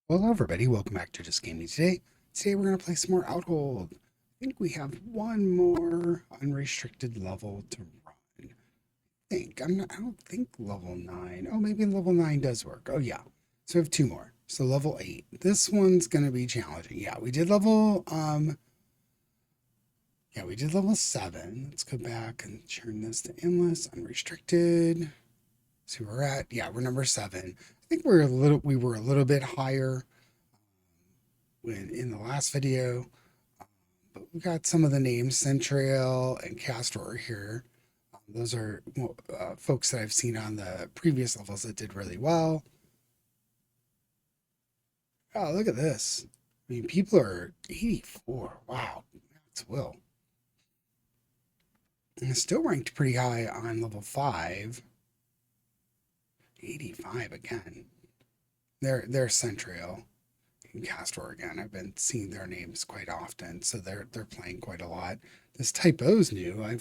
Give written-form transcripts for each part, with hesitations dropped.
Well, hello everybody, welcome back to Just Gaming Today. Today we're going to play some more Outhold. I think we have one more unrestricted level to run. I don't think level 9. Oh, maybe level 9 does work. Oh yeah. So we have two more. So level 8. This one's going to be challenging. We did level 7. Let's go back and turn this to endless, unrestricted. See where we're at. Yeah, we're number 7. I think we were a little bit higher when in the last video. But we've got some of the names, Centrail and Castor here. Those are folks that I've seen on the previous levels that did really well. Oh, look at this. I mean, people are 84. Wow. That's Will. And it's still ranked pretty high on level 5. 85 again. They're Centrail and Castor again. I've been seeing their names quite often, so they're playing quite a lot. This Typo's new. I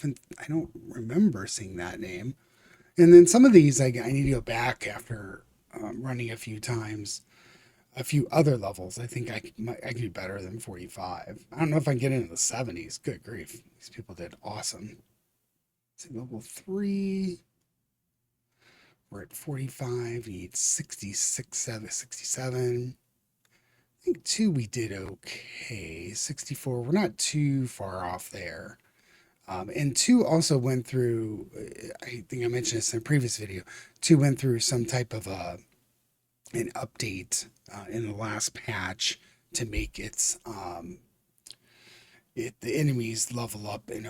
don't remember seeing that name. And then some of these I need to go back after running a few times, a few other levels. I think I could do better than 45. I don't know if I can get into the 70s. Good grief, these people did awesome. So level 3. We're at 45. We need 66, 67. I think 2 we did okay. 64. We're not too far off there. And 2 also went through, I think I mentioned this in a previous video, 2 went through some type of an update in the last patch to make the enemies level up in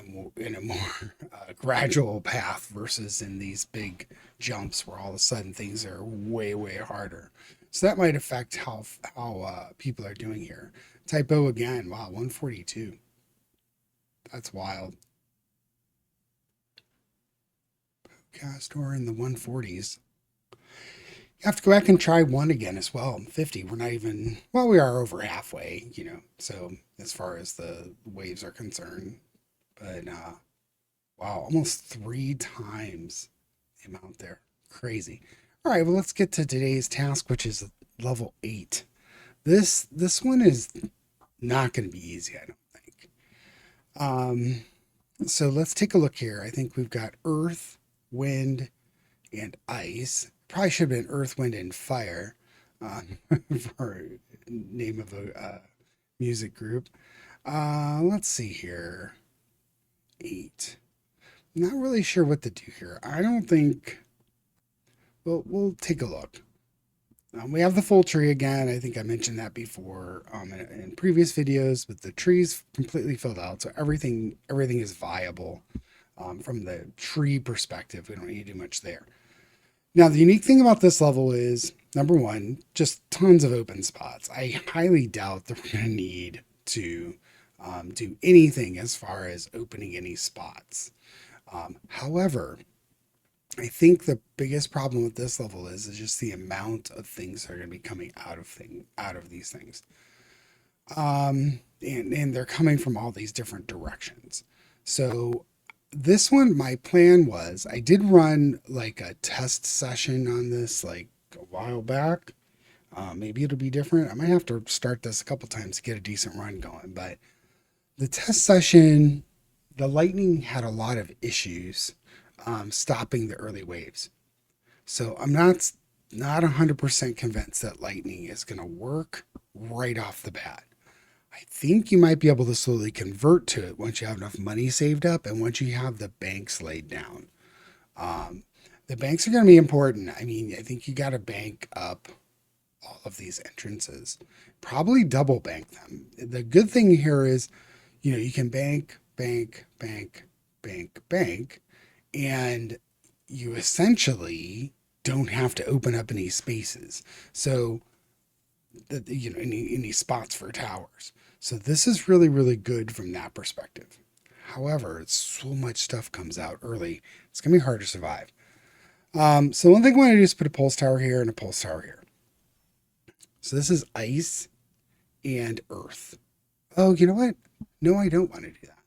a more gradual path versus in these big jumps where all of a sudden things are way harder. So that might affect how people are doing here. Typo again, wow, 142. That's wild. Castor in the 140s. You have to go back and try 1 again as well. 50. We're not even, well, we are over halfway, so as far as the waves are concerned. But wow, almost 3 times the amount there. Crazy. All right, well, let's get to today's task, which is level 8. This one is not going to be easy, I don't think. So let's take a look here. I think we've got earth, wind, and ice. Probably should have been earth, wind, and fire for name of a music group. Let's see here. 8. Not really sure what to do here. I don't think. Well, we'll take a look. We have the full tree again. I think I mentioned that before in previous videos, but the tree's completely filled out, so everything is viable from the tree perspective. We don't need to do much there. Now, the unique thing about this level is number 1, just tons of open spots. I highly doubt that we're going to need to do anything as far as opening any spots. However, I think the biggest problem with this level is just the amount of things that are going to be coming out of these things, and they're coming from all these different directions. So this one, my plan was I did run like a test session on this like a while back. Maybe it'll be different. I might have to start this a couple times to get a decent run going, but the test session, the lightning had a lot of issues stopping the early waves. So I'm not 100% convinced that lightning is going to work right off the bat. I think you might be able to slowly convert to it once you have enough money saved up and once you have the banks laid down. Um, the banks are going to be important. I mean, I think you got to bank up all of these entrances, probably double bank them. The good thing here is, you can bank, and you essentially don't have to open up any spaces. So, any spots for towers. So this is really good from that perspective. However, so much stuff comes out early. It's gonna be hard to survive. So one thing I want to do is put a pulse tower here and a pulse tower here. So this is ice and earth. Oh, you know what? No, I don't want to do that.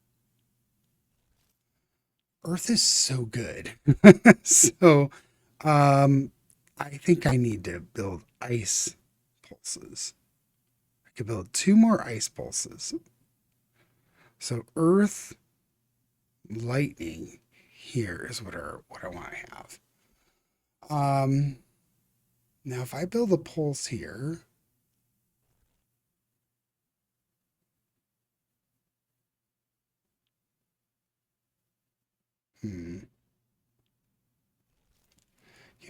Earth is so good. So, I think I need to build ice pulses. I could build 2 more ice pulses. So earth, lightning here is what I want to have. Now if I build a pulse here, give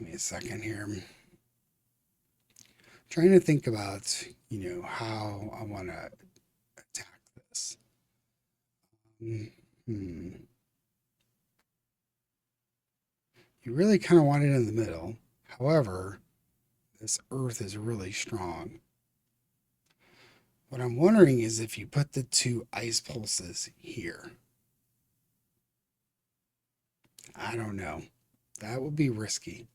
me a second here. I'm trying to think about, how I want to attack this. You really kind of want it in the middle. However, this earth is really strong. What I'm wondering is if you put the 2 ice pulses here. I don't know. That would be risky.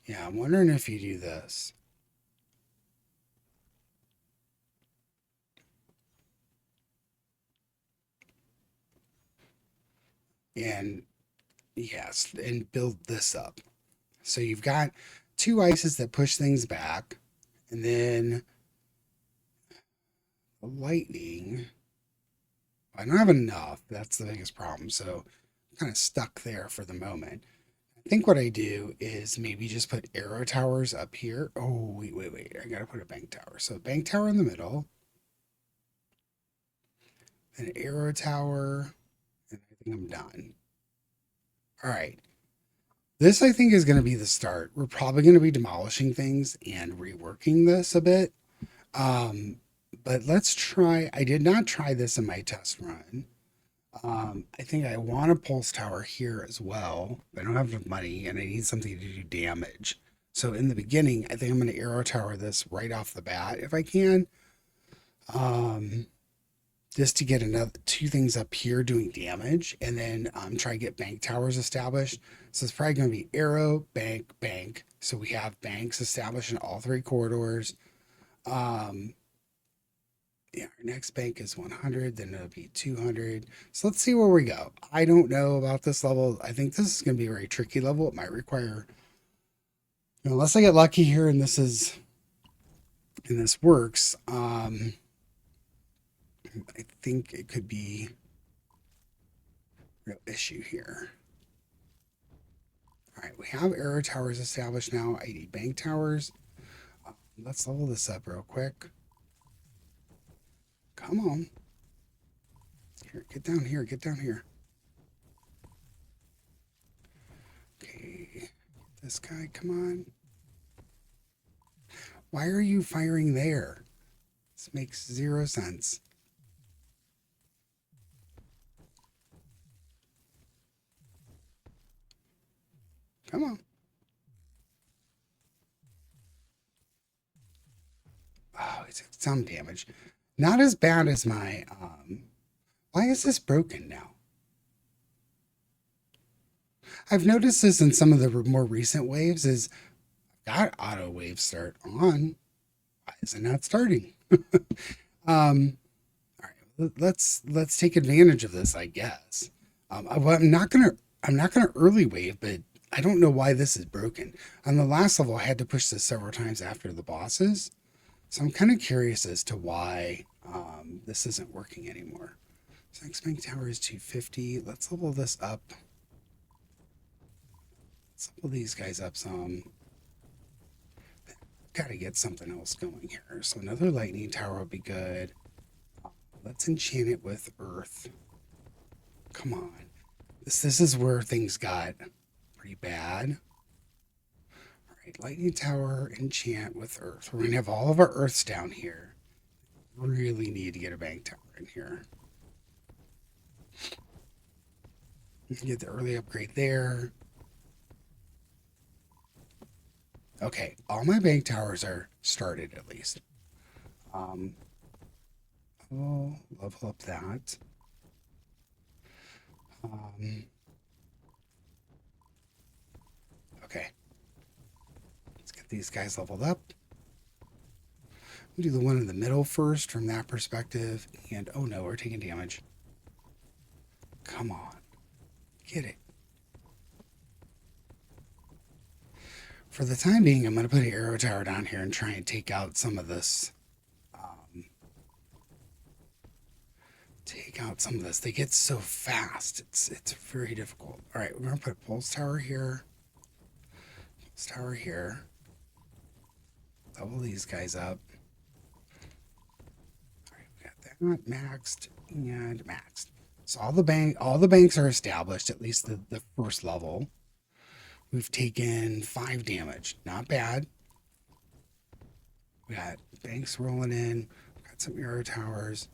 Yeah, I'm wondering if you do this. And yes, and build this up. So you've got 2 ices that push things back, and then the lightning. I don't have enough. That's the biggest problem. So I'm kind of stuck there for the moment. I think what I do is maybe just put arrow towers up here. Oh, wait. I got to put a bank tower. So bank tower in the middle, an arrow tower, and I think I'm done. All right. This, I think, is going to be the start. We're probably going to be demolishing things and reworking this a bit. But let's try. I did not try this in my test run. I think I want a pulse tower here as well. I don't have enough money and I need something to do damage. So in the beginning, I think I'm going to arrow tower this right off the bat if I can. Just to get another 2 things up here doing damage, and then try to get bank towers established. So it's probably going to be arrow, bank, bank. So we have banks established in all 3 corridors. Yeah, our next bank is 100, then it'll be 200. So let's see where we go. I don't know about this level. I think this is going to be a very tricky level. It might require, unless I get lucky here and this works, I think it could be a real issue here. All right, we have arrow towers established now. I need bank towers. Let's level this up real quick. Come on. Here, get down here. Get down here. Okay. This guy, come on. Why are you firing there? This makes 0 sense. Come on. Oh, it's some damage. Not as bad as my, why is this broken now? I've noticed this in some of the more recent waves is I've got auto wave start on. Why is it not starting? All right, let's take advantage of this, I guess. Well, I'm not gonna early wave, but I don't know why this is broken. On the last level, I had to push this several times after the bosses, so I'm kind of curious as to why this isn't working anymore. So next bank tower is 250. Let's level this up. Let's level these guys up some. Got to get something else going here. So another lightning tower would be good. Let's enchant it with earth. Come on. This is where things got pretty bad. All right, lightning tower, enchant with earth. We're going to have all of our earths down here. Really need to get a bank tower in here. Get the early upgrade there. Okay, all my bank towers are started at least. I'll level up that. Okay. Let's get these guys leveled up. We'll do the one in the middle first from that perspective. And oh no, we're taking damage. Come on. Get it. For the time being, I'm going to put an arrow tower down here and try and take out some of this. Take out some of this. They get so fast. It's very difficult. All right, we're going to put a pulse tower here. Pulse tower here. Level these guys up. All right, we got that maxed and maxed. So all the banks are established, at least the first level. We've taken 5 damage. Not bad. We got banks rolling in. We got some arrow towers.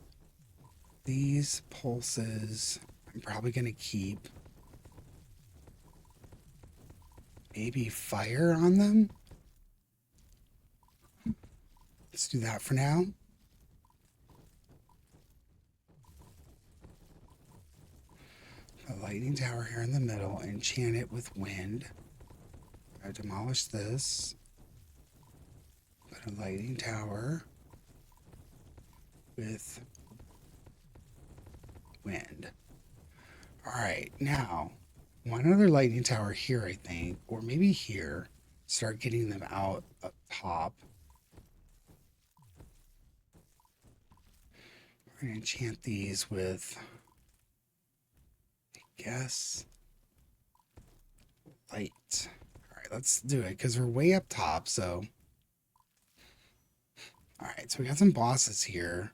These pulses I'm probably going to keep. Maybe fire on them. Let's do that for now. A lightning tower here in the middle. Enchant it with wind. I demolish this. Put a lightning tower with wind. Alright, now, one other lightning tower here, I think, or maybe here. Start getting them out up top. We're going to enchant these with, I guess, light. Alright, let's do it, because we're way up top, so. Alright, so we got some bosses here.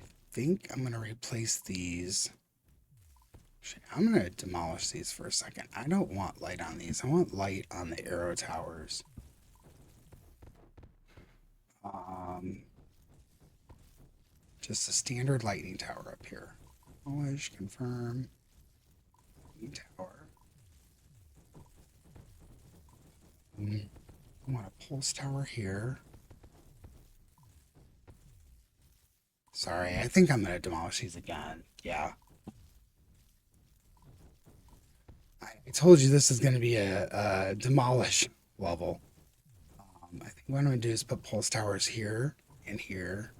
I think I'm going to replace these. I'm going to demolish these for a second. I don't want light on these. I want light on the arrow towers. Just a standard lightning tower up here. Demolish, confirm. Lightning tower. I want a pulse tower here. Sorry, I think I'm going to demolish these again. Yeah. I told you this is going to be a demolish level. I think what I'm going to do is put pulse towers here and here.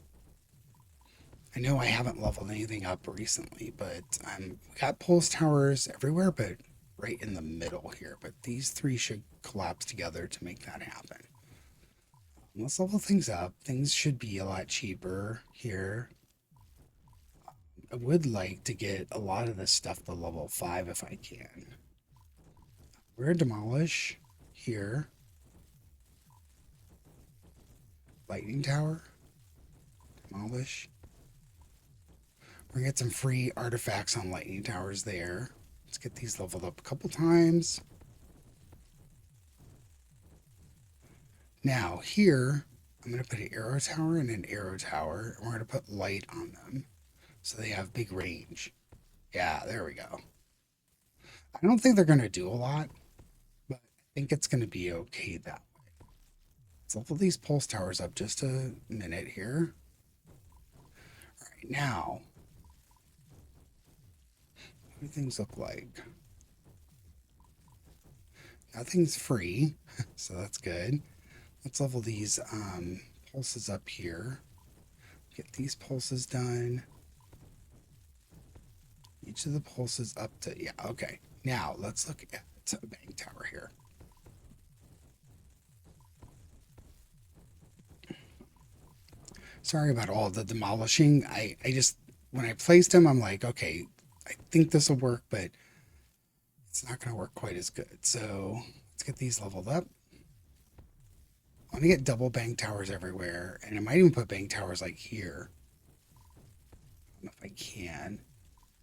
I know I haven't leveled anything up recently, but we got pulse towers everywhere, but right in the middle here. But these 3 should collapse together to make that happen. Let's level things up. Things should be a lot cheaper here. I would like to get a lot of this stuff to level 5 if I can. We're going to demolish here. Lightning tower. Demolish. We're going to get some free artifacts on lightning towers there. Let's get these leveled up a couple times. Now, here, I'm going to put an arrow tower and an arrow tower. And we're going to put light on them so they have big range. Yeah, there we go. I don't think they're going to do a lot, but I think it's going to be okay that way. Let's level these pulse towers up just a minute here. All right, now, what do things look like? Nothing's free, so that's good. Let's level these pulses up here. Get these pulses done. Each of the pulses up to, yeah, okay. Now, let's look at a bank tower here. Sorry about all the demolishing. I just, when I placed them, I'm like, okay, I think this will work, but it's not going to work quite as good. So let's get these leveled up. I want to get double bank towers everywhere, and I might even put bank towers like here. I don't know if I can.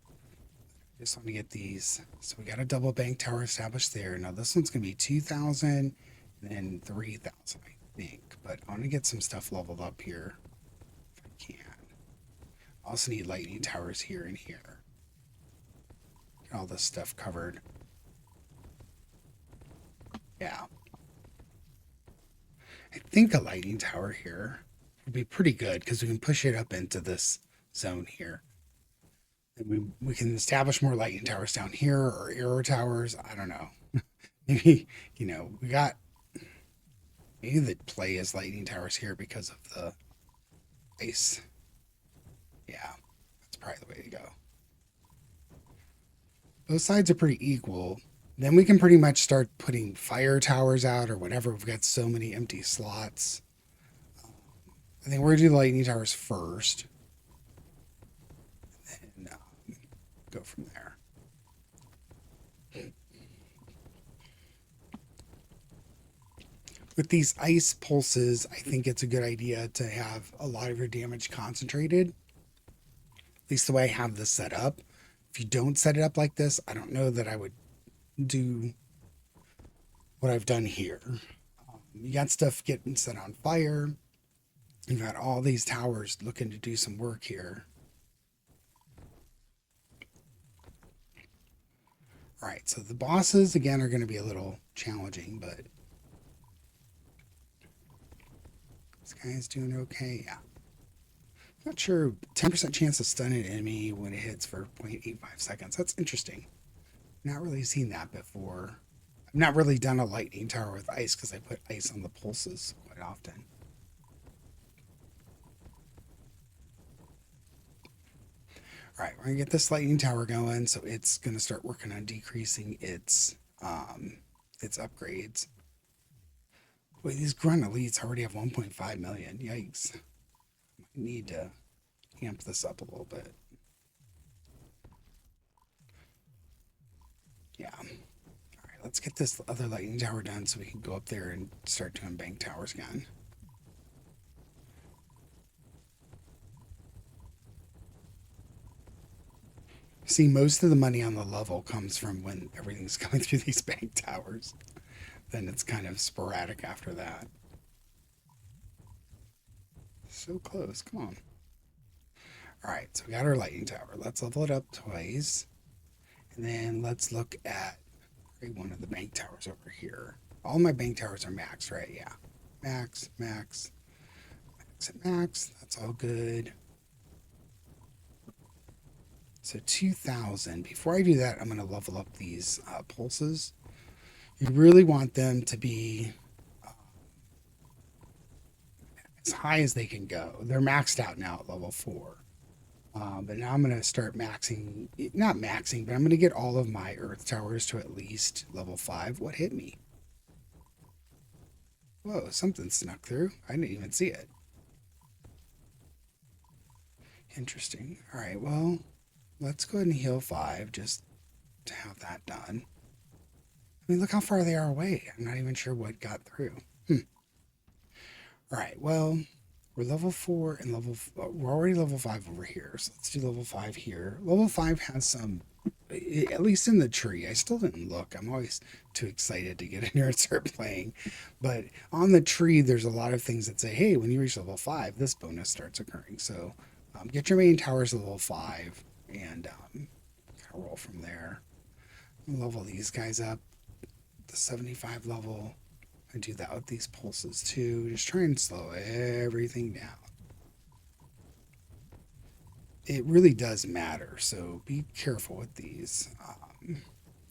I just want to get these. So we got a double bank tower established there. Now this one's going to be 2,000 and then 3,000, I think. But I want to get some stuff leveled up here if I can. I also need lightning towers here and here. Get all this stuff covered. Yeah. I think a lightning tower here would be pretty good because we can push it up into this zone here. And we can establish more lightning towers down here or arrow towers. I don't know. Maybe, we got, maybe the play is lightning towers here because of the ice. Yeah, that's probably the way to go. Both sides are pretty equal. Then we can pretty much start putting fire towers out or whatever. We've got so many empty slots. I think we're going to do the lightning towers first and go from there. With these ice pulses, I think it's a good idea to have a lot of your damage concentrated. At least the way I have this set up. If you don't set it up like this, I don't know that I would do what I've done here. You got stuff getting set on fire. You've got all these towers looking to do some work here. All right, so the bosses, again, are going to be a little challenging, but this guy's doing okay. Yeah. Not sure. 10% chance of stunning an enemy when it hits for 0.85 seconds. That's interesting. Not really seen that before. I've not really done a lightning tower with ice because I put ice on the pulses quite often. All right, we're gonna get this lightning tower going, so it's gonna start working on decreasing its upgrades. Wait, these grunt elites already have 1.5 million. Yikes! I need to amp this up a little bit. Yeah. All right, let's get this other lightning tower done so we can go up there and start doing bank towers again. See, most of the money on the level comes from when everything's coming through these bank towers. Then it's kind of sporadic after that. So close. Come on. All right, so we got our lightning tower. Let's level it up twice. And then let's look at one of the bank towers over here. All my bank towers are max, right? Yeah. Max, max, max, and max. That's all good. So 2,000. Before I do that, I'm going to level up these pulses. You really want them to be as high as they can go. They're maxed out now at level 4. But now I'm going to start maxing, not maxing, but I'm going to get all of my earth towers to at least level 5. What hit me? Whoa, something snuck through. I didn't even see it. Interesting. All right, well, let's go ahead and heal 5 just to have that done. I mean, look how far they are away. I'm not even sure what got through. All right, well, we're level 4 and we're already level 5 over here. So let's do level 5 here. Level 5 has some, at least in the tree. I still didn't look. I'm always too excited to get in here and start playing. But on the tree, there's a lot of things that say, hey, when you reach level 5, this bonus starts occurring. So get your main towers to level 5 and kind of roll from there. Level these guys up. The 75 level. I do that with these pulses too. Just try and slow everything down. It really does matter, so be careful with these.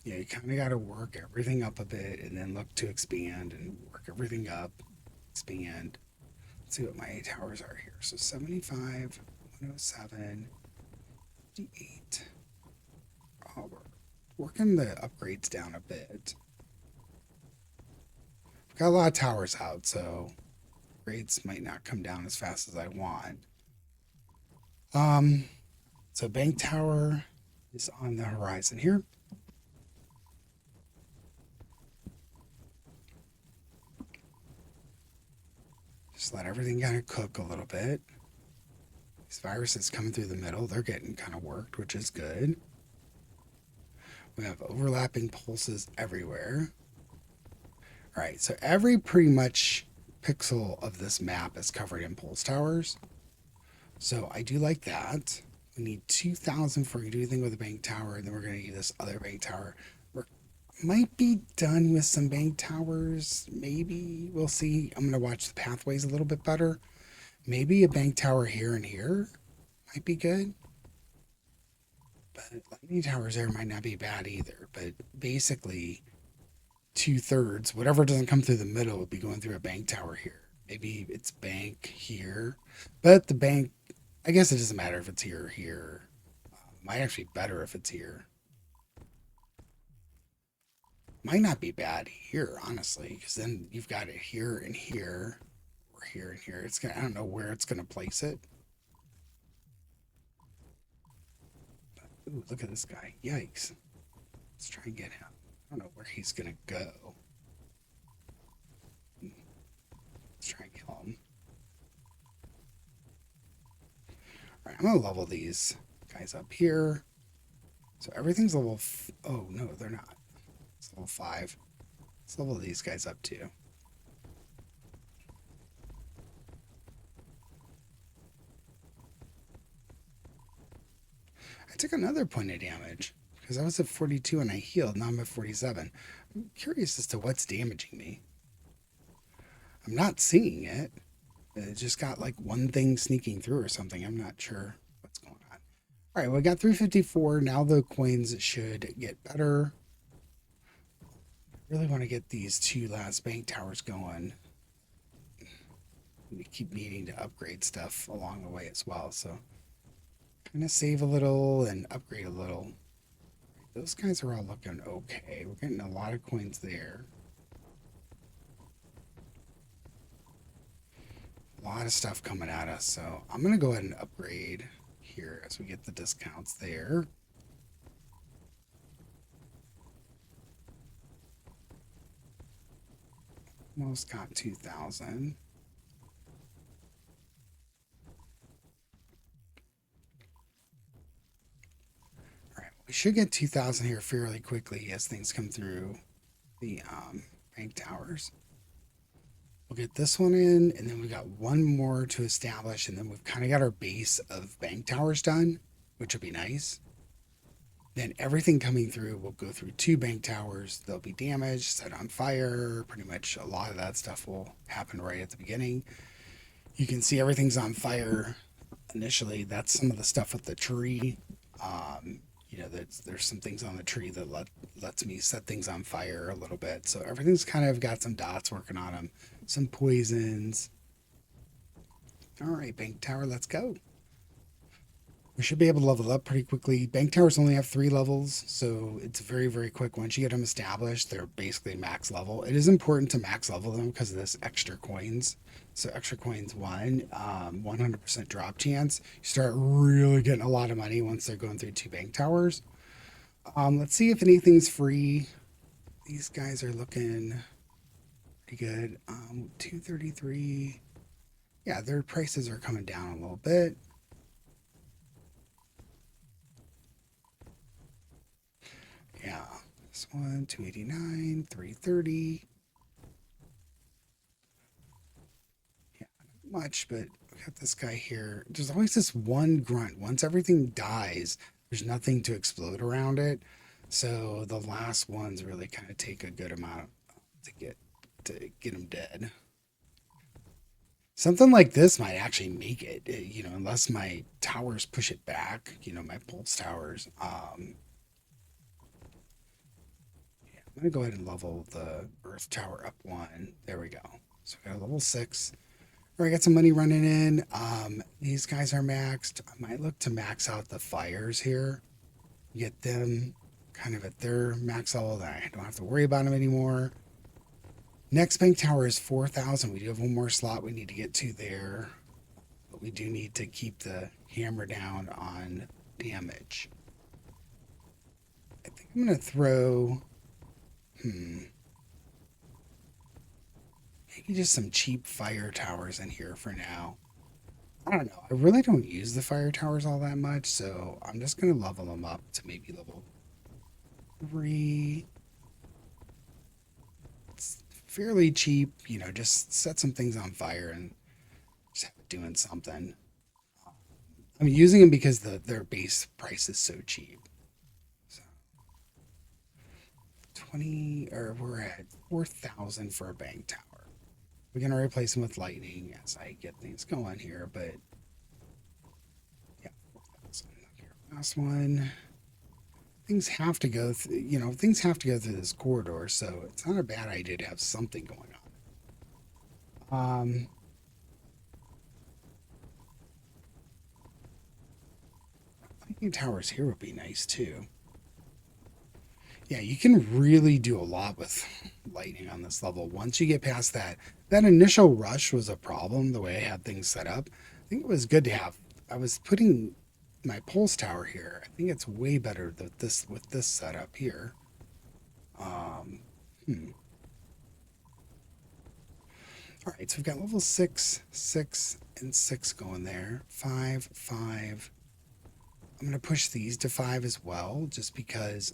Yeah, you kind of got to work everything up a bit and then look to expand and work everything up, expand. Let's see what my towers are here. So 75, 107, 58. Oh, we're working the upgrades down a bit. Got a lot of towers out, so rates might not come down as fast as I want. So bank tower is on the horizon here. Just let everything kind of cook a little bit. These viruses coming through the middle, they're getting kind of worked, which is good. We have overlapping pulses everywhere. All right, so every pretty much pixel of this map is covered in pulse towers. So I do like that. We need 2,000 before we can do anything with the bank tower, and then we're going to need this other bank tower. We might be done with some bank towers. Maybe. We'll see. I'm going to watch the pathways a little bit better. Maybe a bank tower here and here might be good. But lightning towers there might not be bad either. But basically, 2/3, whatever doesn't come through the middle would be going through a bank tower here. Maybe it's bank here. But the bank, I guess it doesn't matter if it's here or here. Might actually be better if it's here. Might not be bad here, honestly, because then you've got it here and here, or here and here. It's gonna, I don't know where it's gonna place it. Ooh, look at this guy. Yikes. Let's try and get him. I don't know where he's gonna go. Let's try and kill him. All right, I'm gonna level these guys up here. So everything's level. Oh no, they're not. It's level 5. Let's level these guys up too. I took another point of damage because I was at 42 and I healed. Now I'm at 47. I'm curious as to what's damaging me. I'm not seeing it. It just got like one thing sneaking through or something. I'm not sure what's going on. All right, we got 354. Now the coins should get better. Really want to get these 2 last bank towers going. We keep needing to upgrade stuff along the way as well. So kind of save a little and upgrade a little. Those guys are all looking okay. We're getting a lot of coins there. A lot of stuff coming at us. So I'm going to go ahead and upgrade here as we get the discounts there. Almost got 2,000. All right, we should get 2,000 here fairly quickly as things come through the bank towers. We'll get this one in, and then we got one more to establish, and then we've kind of got our base of bank towers done, which will be nice. Then everything coming through will go through 2 bank towers. They'll be damaged, set on fire. Pretty much a lot of that stuff will happen right at the beginning. You can see everything's on fire initially. That's some of the stuff with the tree. You know, there's some things on the tree that lets me set things on fire a little bit. So everything's kind of got some dots working on them, some poisons. All right, bank tower, let's go. We should be able to level up pretty quickly. Bank towers only have 3 levels, so it's very, very quick. Once you get them established, they're basically max level. It is important to max level them because of this extra coins. So extra coins 100% drop chance. You start really getting a lot of money once they're going through 2 bank towers. Let's see if anything's free. These guys are looking pretty good. 233. Yeah, their prices are coming down a little bit. Yeah, this one, 289, 330. Yeah, not much, but we got this guy here. There's always this one grunt. Once everything dies, there's nothing to explode around it. So the last ones really kind of take a good amount to get them dead. Something like this might actually make it, you know, unless my towers push it back, you know, my pulse towers. I'm going to go ahead and level the Earth Tower up 1. There we go. So we got a level 6. All right, got some money running in. These guys are maxed. I might look to max out the fires here. Get them kind of at their max level. That I don't have to worry about them anymore. Next bank tower is 4,000. We do have one more slot we need to get to there. But we do need to keep the hammer down on damage. I think I'm going to throw... Maybe just some cheap fire towers in here for now. I don't know. I really don't use the fire towers all that much, so I'm just going to level them up to maybe level 3. It's fairly cheap, you know, just set some things on fire and just have it doing something. I'm using them because their base price is so cheap. So 20, or we're at 4,000 for a bank tower. We're going to replace them with lightning as I get things going here, but yeah, 4,000. Okay, last one. Things have to go through, you know, things have to go through this corridor, so it's not a bad idea to have something going on. Lightning towers here would be nice too. Yeah, you can really do a lot with lightning on this level. Once you get past that initial rush was a problem, the way I had things set up. I think it was good to have. I was putting my pulse tower here. I think it's way better with this setup here. Um, hmm. All right, so we've got level 6, 6, and 6 going there. 5, 5. I'm going to push these to 5 as well, just because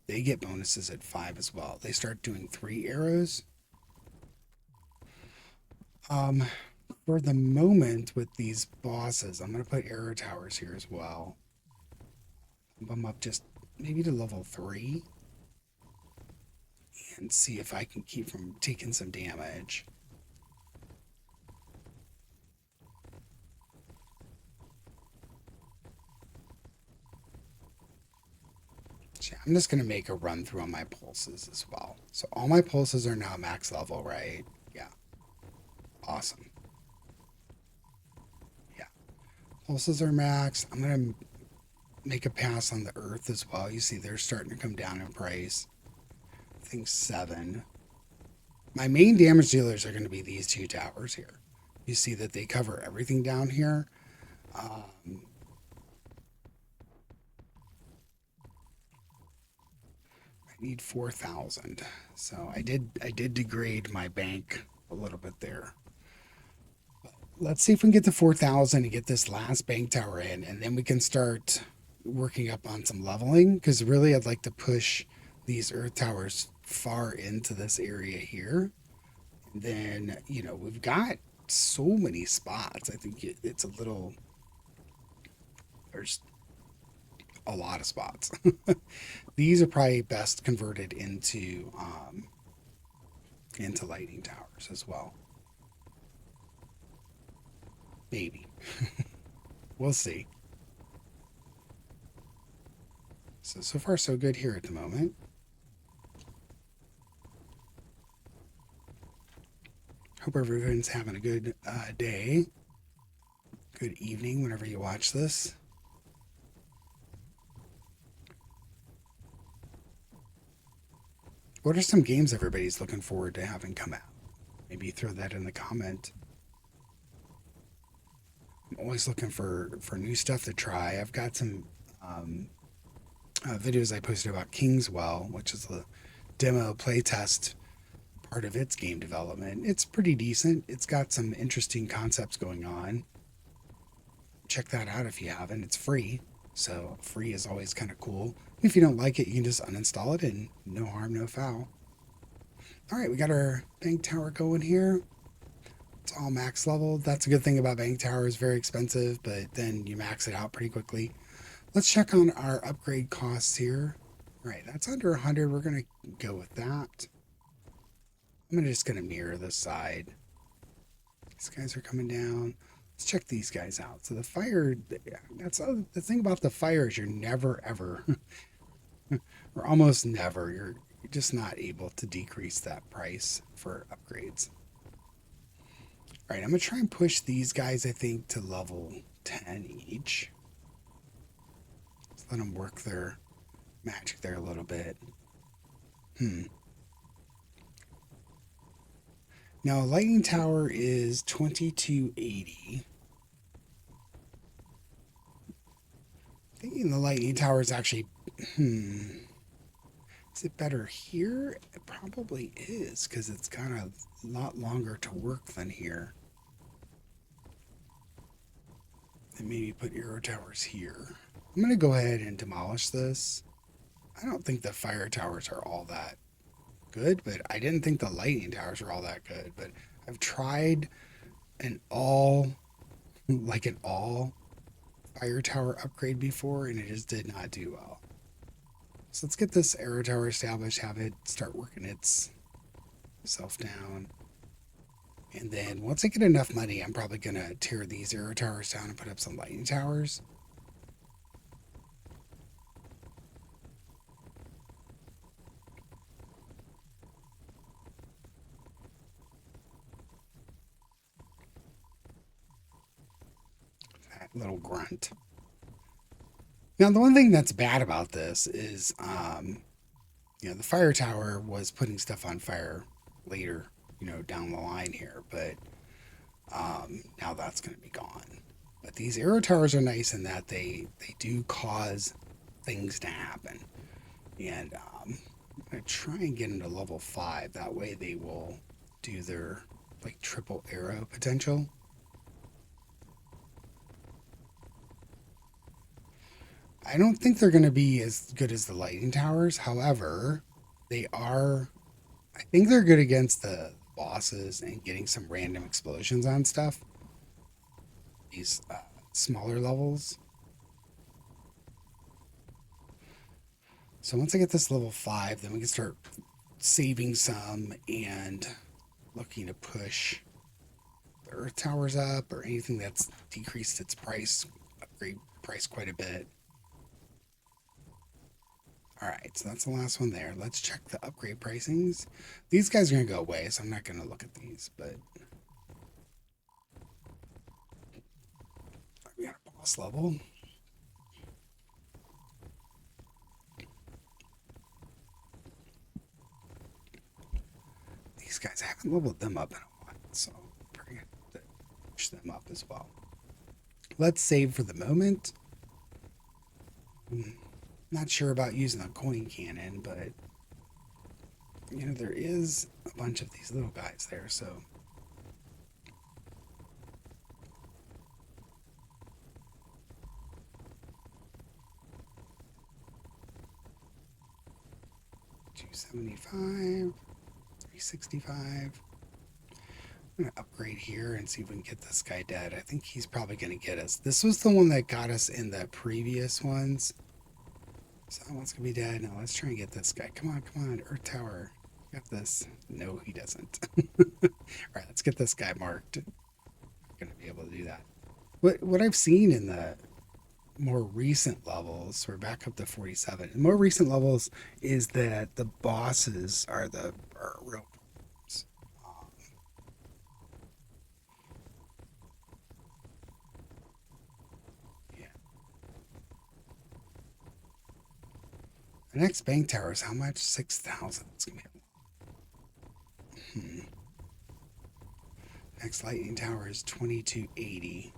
they get bonuses at 5 as well. They start doing 3 arrows. Um, for the moment with these bosses, I'm going to put arrow towers here as well. Bump them up just maybe to level 3 and see if I can keep from taking some damage. I'm just going to make a run through on my pulses as well. So all my pulses are now max level, right? Yeah. Awesome. Yeah. Pulses are max. I'm going to make a pass on the earth as well. You see they're starting to come down in price. I think 7. My main damage dealers are going to be these 2 towers here. You see that they cover everything down here. Um, I need 4,000. So I did degrade my bank a little bit there. Let's see if we can get to 4,000 and get this last bank tower in, and then we can start working up on some leveling, because really I'd like to push these earth towers far into this area here. And then, we've got so many spots. I think it's a little, there's a lot of spots. These are probably best converted into lightning towers as well. Maybe. We'll see. So far so good here at the moment. Hope everyone's having a good day, good evening whenever you watch this. What are some games everybody's looking forward to having come out? Maybe throw that in the comment. I'm always looking for new stuff to try. I've got some videos I posted about Kingswell, which is the demo playtest part of its game development. It's pretty decent. It's got some interesting concepts going on. Check that out if you haven't. It's free, so free is always kind of cool. If you don't like it, you can just uninstall it, and no harm, no foul. All right, we got our bank tower going here. It's all max level. That's a good thing about bank towers. Very expensive, but then you max it out pretty quickly. Let's check on our upgrade costs here. All right, that's under 100. We're going to go with that. I'm just going to mirror this side. These guys are coming down. Let's check these guys out. So the fire, that's the thing about the fire is you're never ever, or almost never, you're just not able to decrease that price for upgrades. All right, I'm gonna try and push these guys, I think, to level 10 each. Let's let them work their magic there a little bit. Now, a lightning tower is 2280. Thinking the lightning tower is actually, is it better here? It probably is, because it's got a lot longer to work than here. And maybe put arrow towers here. I'm going to go ahead and demolish this. I don't think the fire towers are all that good, but I didn't think the lightning towers were all that good. But I've tried like an all fire tower upgrade before, and it just did not do well. So let's get this arrow tower established, have it start working itself down. And then once I get enough money, I'm probably going to tear these arrow towers down and put up some lightning towers. That little grunt. Now, the one thing that's bad about this is The fire tower was putting stuff on fire later, down the line here, but now that's going to be gone. But these arrow towers are nice in that they do cause things to happen, and I'm going to try and get into level 5. That way they will do their like triple arrow potential. I don't think they're going to be as good as the lightning towers. However, they are. I think they're good against the bosses and getting some random explosions on stuff. These smaller levels. So once I get this level 5, then we can start saving some and looking to push the earth towers up or anything that's decreased its upgrade price quite a bit. All right, so that's the last one there. Let's check the upgrade pricings. These guys are going to go away, so I'm not going to look at these, but we got a boss level. These guys, I haven't leveled them up in a while, so I'm probably going to push them up as well. Let's save for the moment. Not sure about using a coin cannon, but there is a bunch of these little guys there, so 275, 365. I'm going to upgrade here and see if we can get this guy dead. I think he's probably going to get us. This was the one that got us in the previous ones. So that one's going to be dead. Now let's try and get this guy. Come on, Earth Tower. Got this. No, he doesn't. All right, let's get this guy marked. I'm going to be able to do that. What I've seen in the more recent levels, we're back up to 47. In more recent levels is that the bosses are real problems. Yeah. The next bank tower is how much? 6,000. It's gonna be. Next lightning tower is 2280.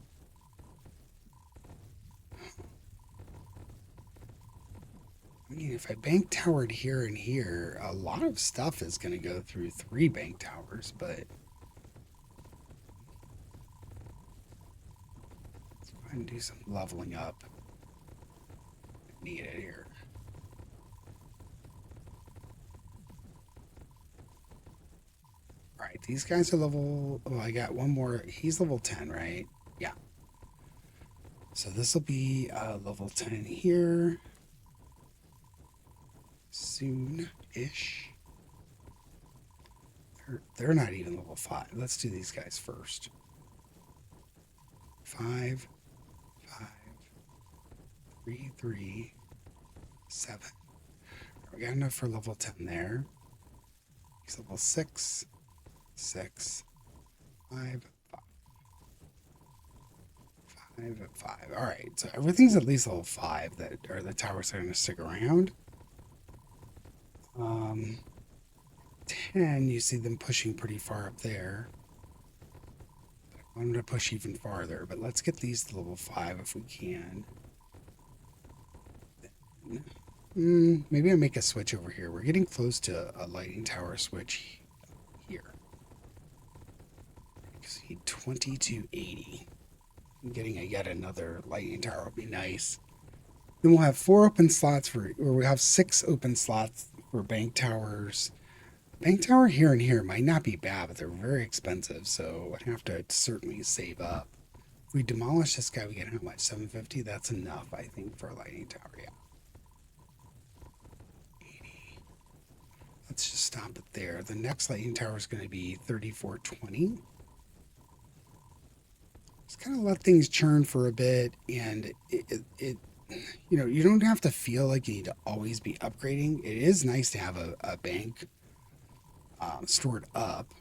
I mean, if I bank towered here and here, a lot of stuff is going to go through 3 bank towers, but let's go ahead and do some leveling up. Need it here. All right, these guys are level. Oh, I got one more. He's level 10, right? Yeah. So this will be level 10 here soon-ish. They're not even level 5. Let's do these guys first. 5, 5, 3, 3, 7. We got enough for level 10 there. He's level 6, 6, 5, 5, 5. All right, so everything's at least level 5 that are the towers that are going to stick around. 10, you see them pushing pretty far up there. I'm going to push even farther, but let's get these to level 5 if we can. Maybe I'll make a switch over here. We're getting close to a lightning tower switch here. See, 2280. Getting yet another lightning tower would be nice. Then we'll have 4 open slots or we'll have 6 open slots for bank towers. Bank tower here and here might not be bad, but they're very expensive, so I'd have to certainly save up. If we demolish this guy, we get how much? 750? That's enough, I think, for a lightning tower, yeah. 80. Let's just stop it there. The next lightning tower is going to be 3420. Just kind of let things churn for a bit, and you don't have to feel like you need to always be upgrading. It is nice to have a bank stored up,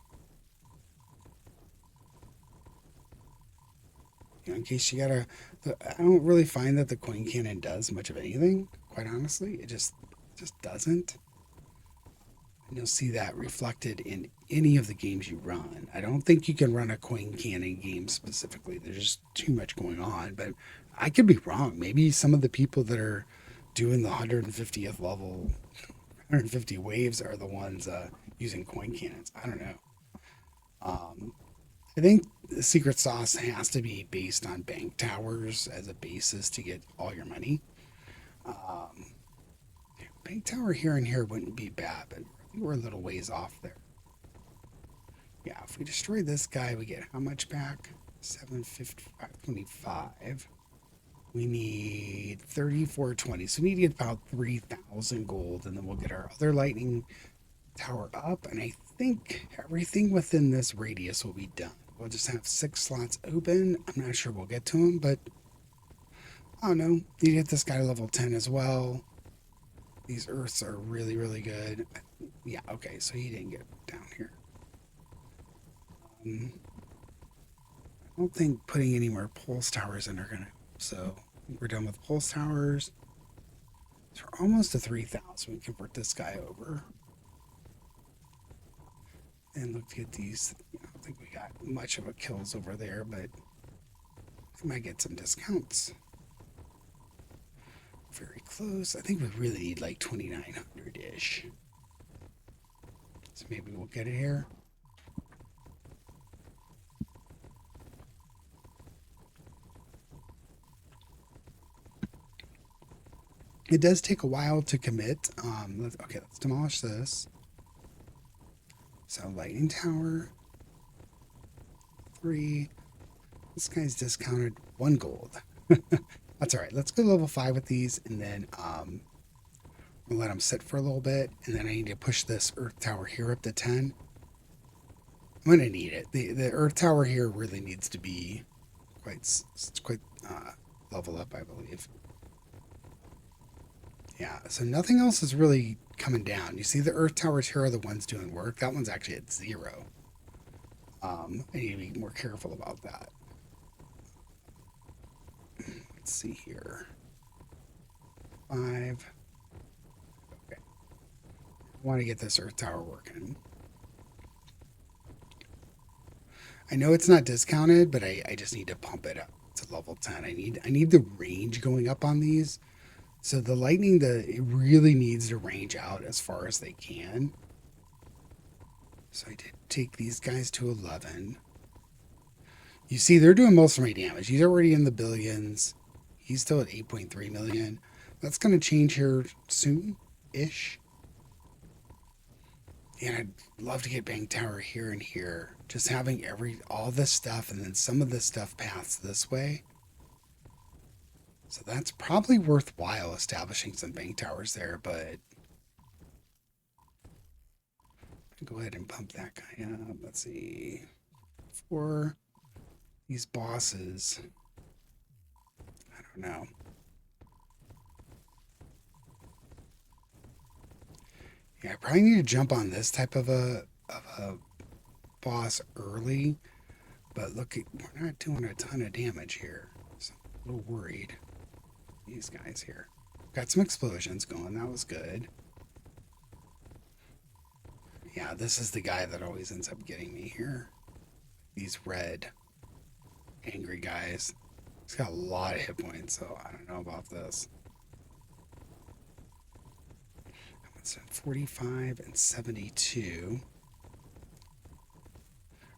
in case you gotta. I don't really find that the coin cannon does much of anything. Quite honestly, it just doesn't. And you'll see that reflected in any of the games you run. I don't think you can run a coin cannon game specifically. There's just too much going on. But I could be wrong. Maybe some of the people that are doing the 150th level, 150 waves are the ones using coin cannons. I don't know. Um, I think the secret sauce has to be based on bank towers as a basis to get all your money. Um, Bank tower here and here wouldn't be bad, but we're a little ways off there. Yeah, if we destroy this guy, we get how much back? 755.25. We need 3420. So we need to get about 3,000 gold, and then we'll get our other lightning tower up. And I think everything within this radius will be done. We'll just have 6 slots open. I'm not sure we'll get to them, but I don't know. Need to get this guy to level 10 as well. These earths are really, really good. Yeah, okay, so he didn't get down here. I don't think putting any more pulse towers in are gonna. So we're done with pulse towers. So we're almost to 3,000. We convert this guy over and look to get these. I don't think we got much of a kills over there, but we might get some discounts. Very close. I think we really need like 2,900 ish. So maybe we'll get it here. It does take a while to commit. Let's demolish this. So lightning tower, 3. This guy's discounted 1 gold. That's all right. Let's go level 5 with these, and then we'll let them sit for a little bit. And then I need to push this earth tower here up to 10. I'm gonna need it. The earth tower here really needs to be quite level up, I believe. Yeah, so nothing else is really coming down. You see the earth towers here are the ones doing work. That one's actually at 0. I need to be more careful about that. Let's see here. 5. Okay. I want to get this earth tower working. I know it's not discounted, but I just need to pump it up to level 10. I need the range going up on these. So the lightning, it really needs to range out as far as they can. So I did take these guys to 11. You see, they're doing most of my damage. He's already in the billions. He's still at 8.3 million. That's going to change here soon-ish. And I'd love to get Bank Tower here and here. Just having all this stuff and then some of this stuff paths this way. So that's probably worthwhile establishing some bank towers there, but go ahead and pump that guy up. Let's see. For these bosses, I don't know. Yeah, I probably need to jump on this type of a boss early, but look, we're not doing a ton of damage here. So I'm a little worried. These guys here. Got some explosions going. That was good. Yeah, this is the guy that always ends up getting me here. These red, angry guys. He's got a lot of hit points, so I don't know about this. It's 45 and 72.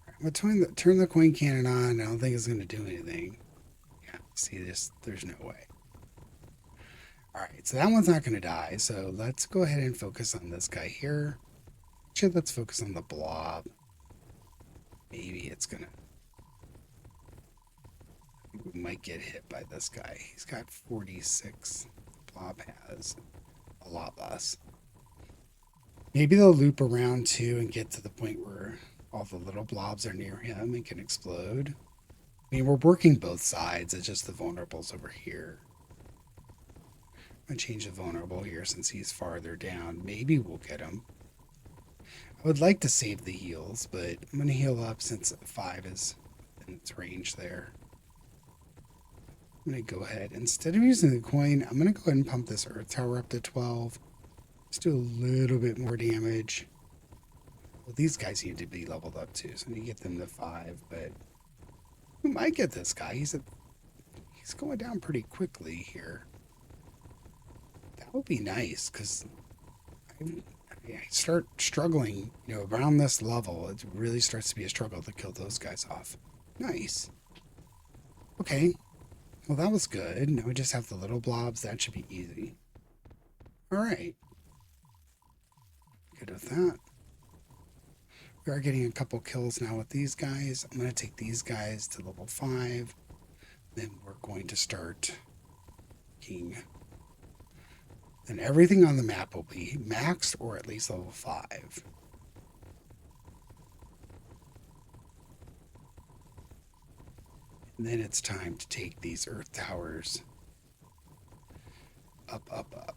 I'm going to turn the coin cannon on. I don't think it's going to do anything. Yeah, see this? There's no way. All right, so that one's not going to die. So let's go ahead and focus on this guy here. Actually, let's focus on the blob. Maybe it's going to... I think we might get hit by this guy. He's got 46. The blob has a lot less. Maybe they'll loop around too and get to the point where all the little blobs are near him and can explode. I mean, we're working both sides. It's just the vulnerable's over here. I'm going to change the vulnerable here since he's farther down. Maybe we'll get him. I would like to save the heals, but I'm going to heal up since 5 is in its range there. I'm going to go ahead. Instead of using the coin, I'm going to go ahead and pump this earth tower up to 12. Let's do a little bit more damage. Well, these guys need to be leveled up too, so I need to get them to 5. But we might get this guy. He's going down pretty quickly here. That would be nice because I start struggling. Around this level, it really starts to be a struggle to kill those guys off. Nice. Okay. Well, that was good. Now we just have the little blobs. That should be easy. All right. Good with that. We are getting a couple kills now with these guys. I'm going to take these guys to level 5. Then we're going to start king. And everything on the map will be maxed or at least level 5. And then it's time to take these earth towers up, up, up.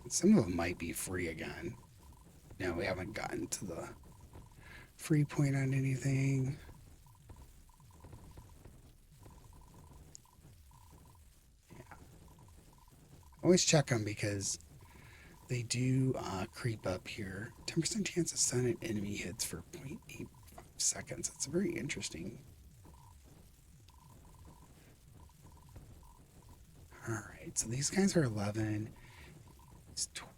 Some of them might be free again. No, we haven't gotten to the free point on anything. Yeah. Always check them because they do creep up here. 10% chance of stun an enemy hits for 0.85 seconds. That's very interesting. Alright, so these guys are 11. He's 12.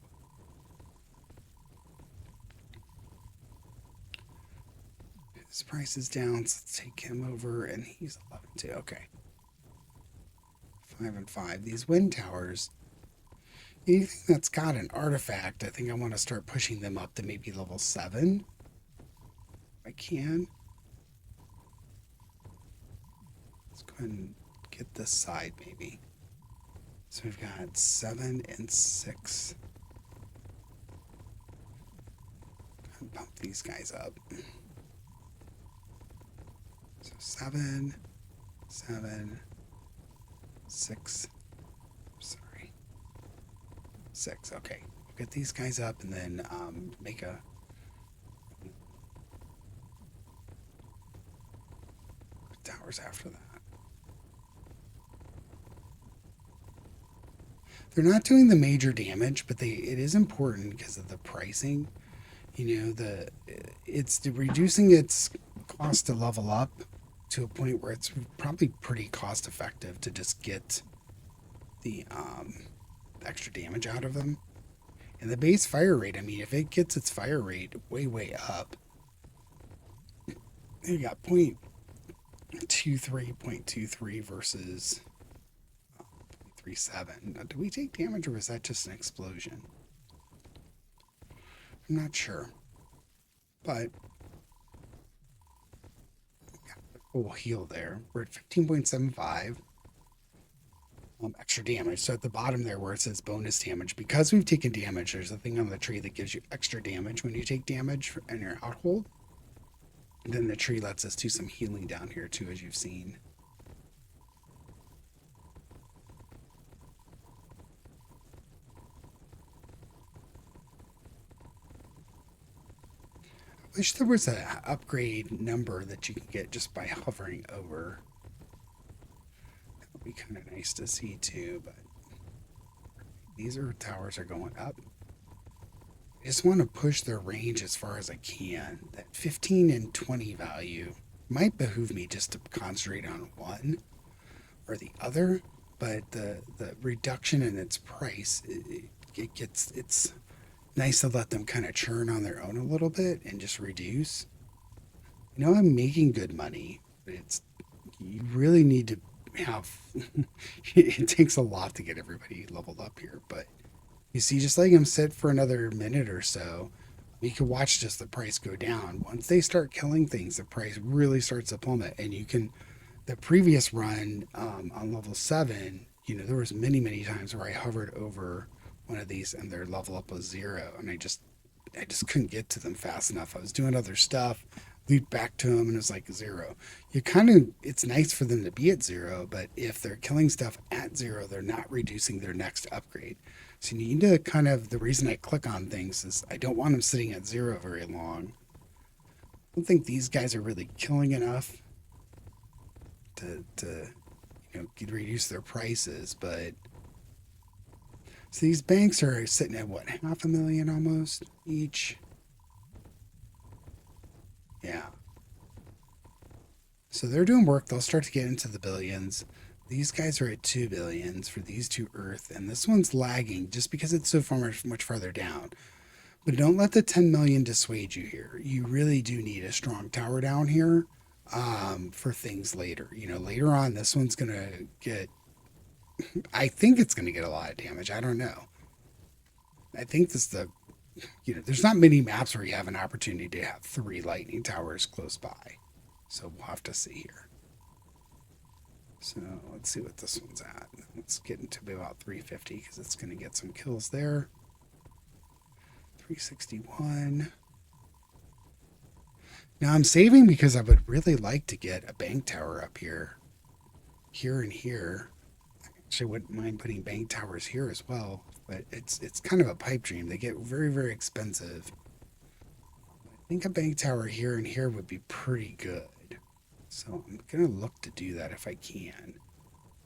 His price is down, so let's take him over, and he's 11 too. Okay. 5 and 5. These wind towers, anything that's got an artifact, I think I want to start pushing them up to maybe level 7. If I can. Let's go ahead and get this side maybe. So we've got 7 and 6. Bump these guys up. So 7, 7, 6. Sorry. 6. Okay. We'll get these guys up and then make a towers after that. They're not doing the major damage, but it is important because of the pricing. It's reducing its cost to level up to a point where it's probably pretty cost effective to just get the extra damage out of them. And the base fire rate, I mean, if it gets its fire rate way, way up, you got 0.23 versus 0.37. Now, do we take damage or was that just an explosion? I'm not sure. But we'll heal there. We're at 15.75. Extra damage. So at the bottom there where it says bonus damage, because we've taken damage, there's a thing on the tree that gives you extra damage when you take damage in your outhold. And then the tree lets us do some healing down here too, as you've seen. I wish there was an upgrade number that you can get just by hovering over. That would be kind of nice to see too, but these towers are going up. I just want to push their range as far as I can. That 15 and 20 value might behoove me just to concentrate on one or the other, but the reduction in its price, it's nice to let them kind of churn on their own a little bit and just reduce. I'm making good money, but you really need to have it takes a lot to get everybody leveled up here. But you see, just letting them sit for another minute or so, you can watch just the price go down. Once they start killing things, the price really starts to plummet. And the previous run on level 7, there was many times where I hovered over one of these and their level up was 0, and I just couldn't get to them fast enough. I was doing other stuff, leap back to them, and it was like 0. It's nice for them to be at 0, but if they're killing stuff at 0, they're not reducing their next upgrade. So you need to the reason I click on things is I don't want them sitting at 0 very long. I don't think these guys are really killing enough to reduce their prices, but So these banks are sitting at what, 500,000 almost each? Yeah. So they're doing work. They'll start to get into the billions. These guys are at 2 billions for these two Earth, and this one's lagging just because it's so far much farther down. But don't let the 10 million dissuade you here. You really do need a strong tower down here for things later. You know, later on, this one's going to get, I think it's going to get a lot of damage. I don't know. I think this is there's not many maps where you have an opportunity to have 3 lightning towers close by. So we'll have to see here. So let's see what this one's at. Let's get into about 350 because it's going to get some kills there. 361. Now I'm saving because I would really like to get a bank tower up here. Here and here. I actually wouldn't mind putting bank towers here as well. But it's kind of a pipe dream. They get very, very expensive. I think a bank tower here and here would be pretty good. So I'm going to look to do that if I can.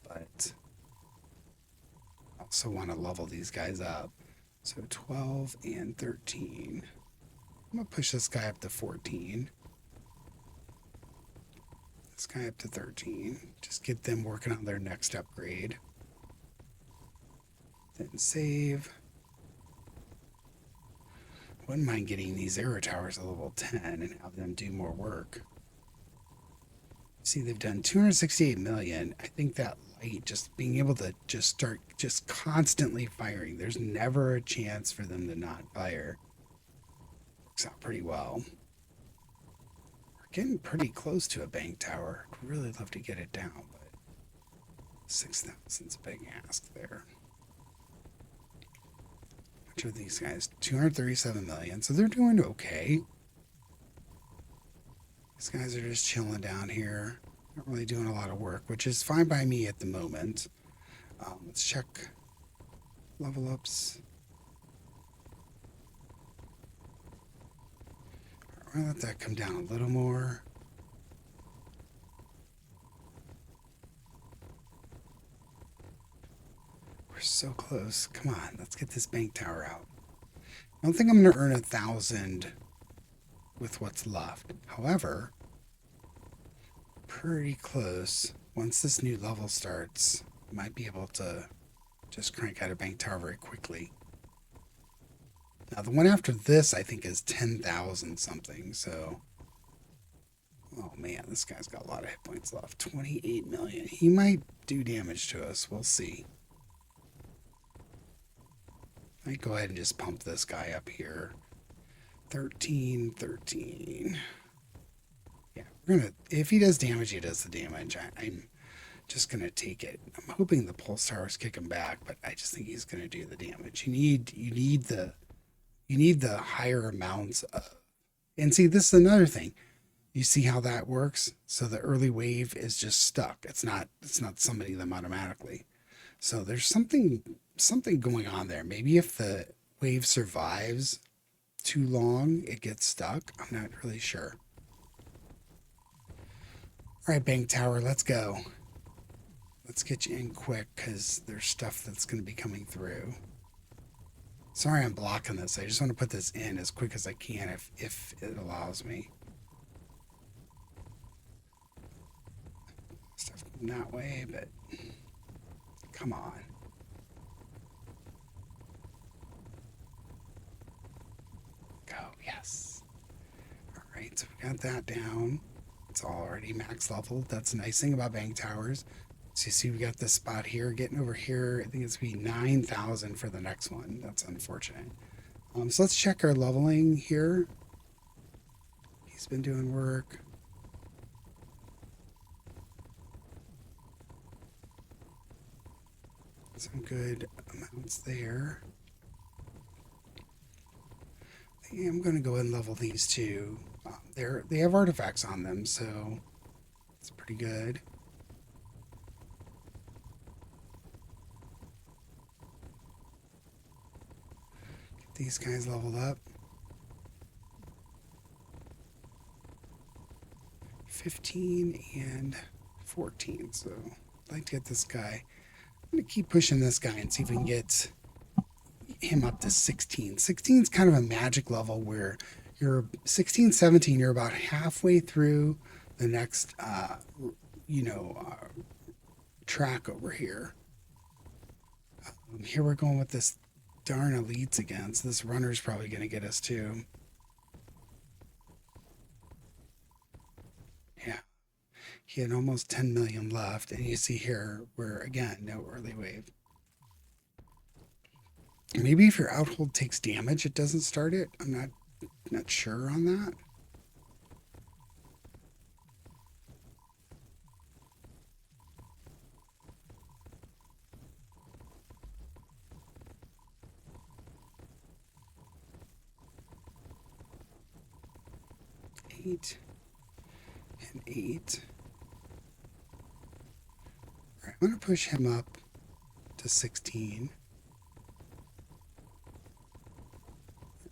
But I also want to level these guys up. So 12 and 13. I'm going to push this guy up to 14. This guy up to 13. Just get them working on their next upgrade. Then save. Wouldn't mind getting these arrow towers to level 10 and have them do more work. See, they've done 268 million. I think that light, just being able to just start just constantly firing. There's never a chance for them to not fire. Works out pretty well. We're getting pretty close to a bank tower. I'd really love to get it down, but 6,000's a big ask there. Which are these guys? 237 million. So they're doing okay. These guys are just chilling down here. Not really doing a lot of work, which is fine by me at the moment. Let's check level ups. I'll let that come down a little more. We're so close. Come on, let's get this bank tower out. I don't think I'm going to earn 1,000 with what's left. However, pretty close. Once this new level starts, might be able to just crank out a bank tower very quickly. Now the one after this I think is 10,000 something, so oh man, this guy's got a lot of hit points left. 28 million. He might do damage to us. We'll see. I might go ahead and just pump this guy up here. 13, 13. Yeah, we're gonna. If he does damage, he does the damage. I'm just gonna take it. I'm hoping the pulse towers kick him back, but I just think he's gonna do the damage. You need the higher amounts of. And see, this is another thing. You see how that works? So the early wave is just stuck. It's not summoning them automatically. So there's something going on there. Maybe if the wave survives too long, it gets stuck. I'm not really sure. All right, bank tower, let's go. Let's get you in quick because there's stuff that's going to be coming through. Sorry I'm blocking this. I just want to put this in as quick as I can if it allows me. Stuff going that way, but come on. Go, yes. All right, so we got that down. It's already max leveled. That's the nice thing about bank towers. So you see we got this spot here. Getting over here, I think it's going to be 9,000 for the next one. That's unfortunate. So let's check our leveling here. He's been doing work. Some good amounts there. I'm going to go ahead and level these two. They have artifacts on them, so it's pretty good. Get these guys leveled up. 15 and 14, so I'd like to get this guy. I'm going to keep pushing this guy and see if we can get him up to 16. 16 is kind of a magic level where you're 16, 17, you're about halfway through the next, you know, track over here. Here we're going with this darn elites again, so this runner's probably going to get us too. Yeah, he had almost 10 million left, and you see here where again no early wave. Maybe if your outhold takes damage, it doesn't start it. I'm not sure on that. Eight and eight. All right, I'm going to push him up to 16.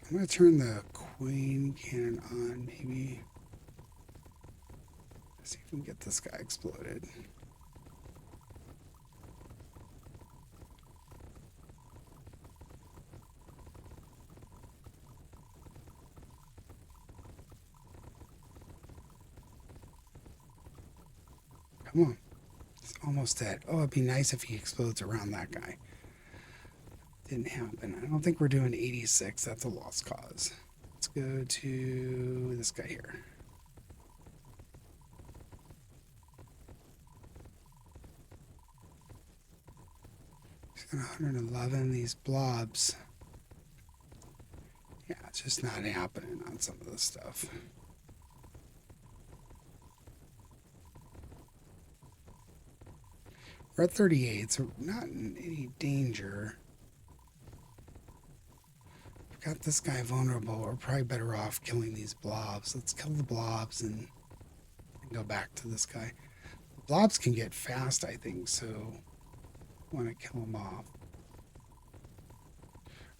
I'm going to turn the queen cannon on, maybe. Let's see if we can get this guy exploded. Come on. It's almost dead. Oh, it'd be nice if he explodes around that guy. Didn't happen. I don't think we're doing 86. That's a lost cause. Let's go to this guy here. He's got 111. These blobs. Yeah, it's just not happening on some of this stuff. We're at 38, so we're not in any danger. We've got this guy vulnerable. We're probably better off killing these blobs. Let's kill the blobs and go back to this guy. The blobs can get fast, I think, so I want to kill them off.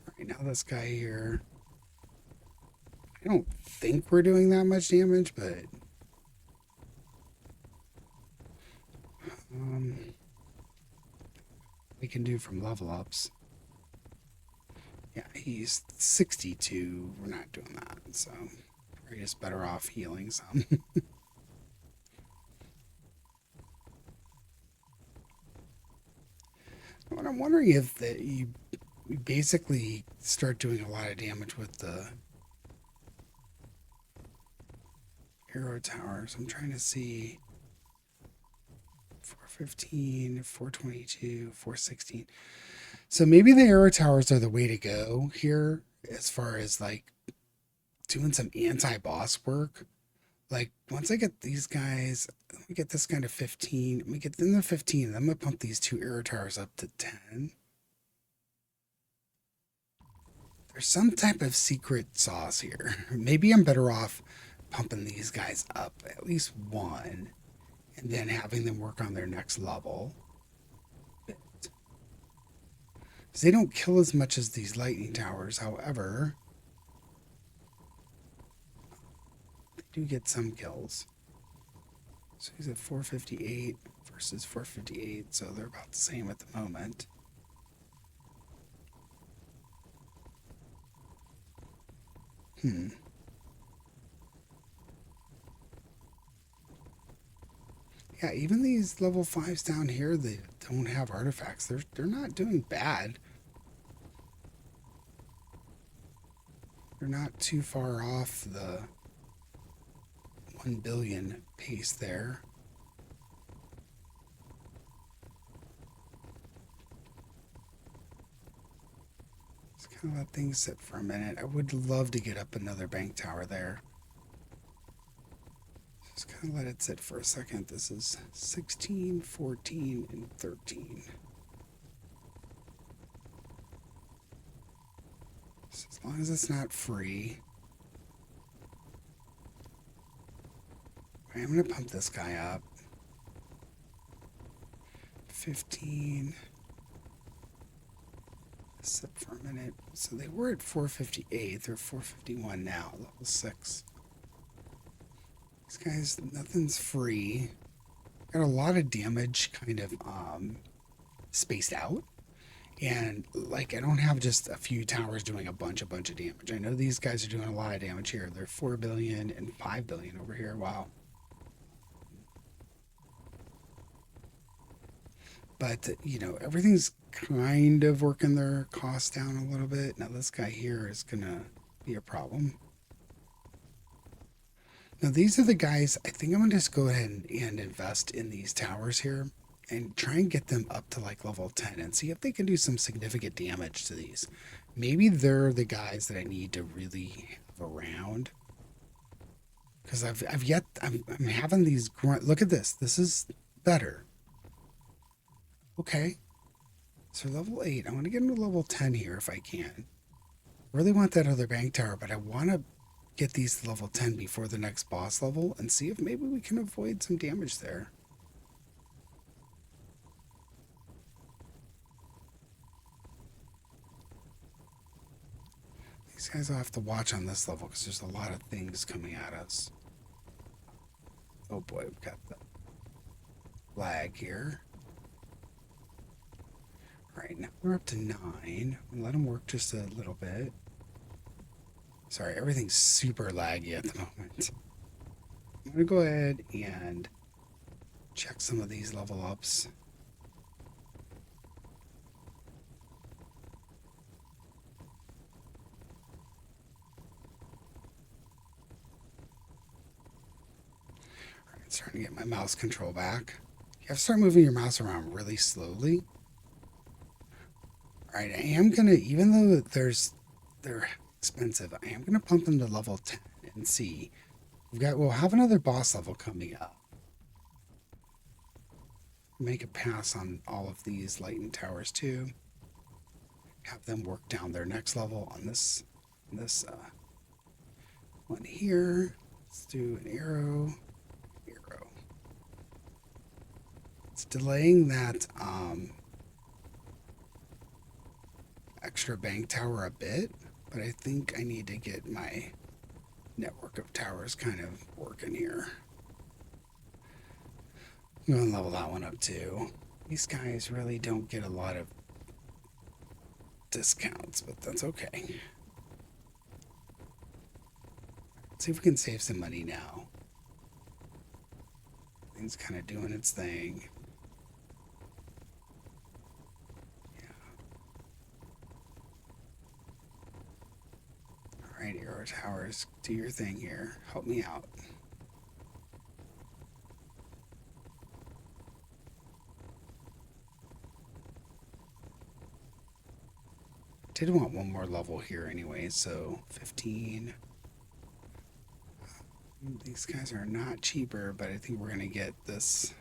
All right, now this guy here. I don't think we're doing that much damage, but we can do from level ups. Yeah, he's 62. We're not doing that, so we're just better off healing some. What I'm wondering if that you basically start doing a lot of damage with the arrow towers. I'm trying to see 415, 422, 416. So maybe the arrow towers are the way to go here as far as like doing some anti-boss work. Like once I get these guys, let me get this guy to 15. Let me get them to 15. And I'm gonna pump these two arrow towers up to 10. There's some type of secret sauce here. Maybe I'm better off pumping these guys up at least one and then having them work on their next level. Because they don't kill as much as these lightning towers, however, they do get some kills. So he's at 458 versus 458, so they're about the same at the moment. Yeah, even these level 5s down here, they don't have artifacts. They're not doing bad. They're not too far off the 1 billion pace there. Just kind of let things sit for a minute. I would love to get up another bank tower there. Just kind of let it sit for a second. This is 16, 14, and 13. So as long as it's not free. I'm going to pump this guy up. 15. Sit for a minute. So they were at 458. They're 451 now, level 6. These guys, nothing's free. Got a lot of damage kind of spaced out. And like, I don't have just a few towers doing a bunch of damage. I know these guys are doing a lot of damage here. They're 4 billion and 5 billion over here. Wow. But, you know, everything's kind of working their costs down a little bit. Now, this guy here is going to be a problem. Now, these are the guys, I think I'm going to just go ahead and invest in these towers here and try and get them up to like level 10 and see if they can do some significant damage to these. Maybe they're the guys that I need to really have around. Because I'm having these look at this. This is better. Okay. So level 8, I want to get into level 10 here if I can. Really want that other bank tower, but I want to get these to level 10 before the next boss level and see if maybe we can avoid some damage there. These guys will have to watch on this level because there's a lot of things coming at us. Oh boy, we've got the lag here. Alright, now we're up to 9. Let them work just a little bit. Sorry, everything's super laggy at the moment. I'm going to go ahead and check some of these level ups. Alright, starting to get my mouse control back. You have to start moving your mouse around really slowly. Alright, I am going to, even though they're expensive, I am going to pump them to level 10 and see. We'll have another boss level coming up. Make a pass on all of these lightning towers too. Have them work down their next level on this one here. Let's do an arrow. It's delaying that extra bank tower a bit, but I think I need to get my network of towers kind of working here. I'm going to level that one up too. These guys really don't get a lot of discounts, but that's okay. Let's see if we can save some money now. Things kind of doing its thing. Alright, Arrow Towers, do your thing here. Help me out. Did want one more level here anyway, so 15. These guys are not cheaper, but I think we're going to get this.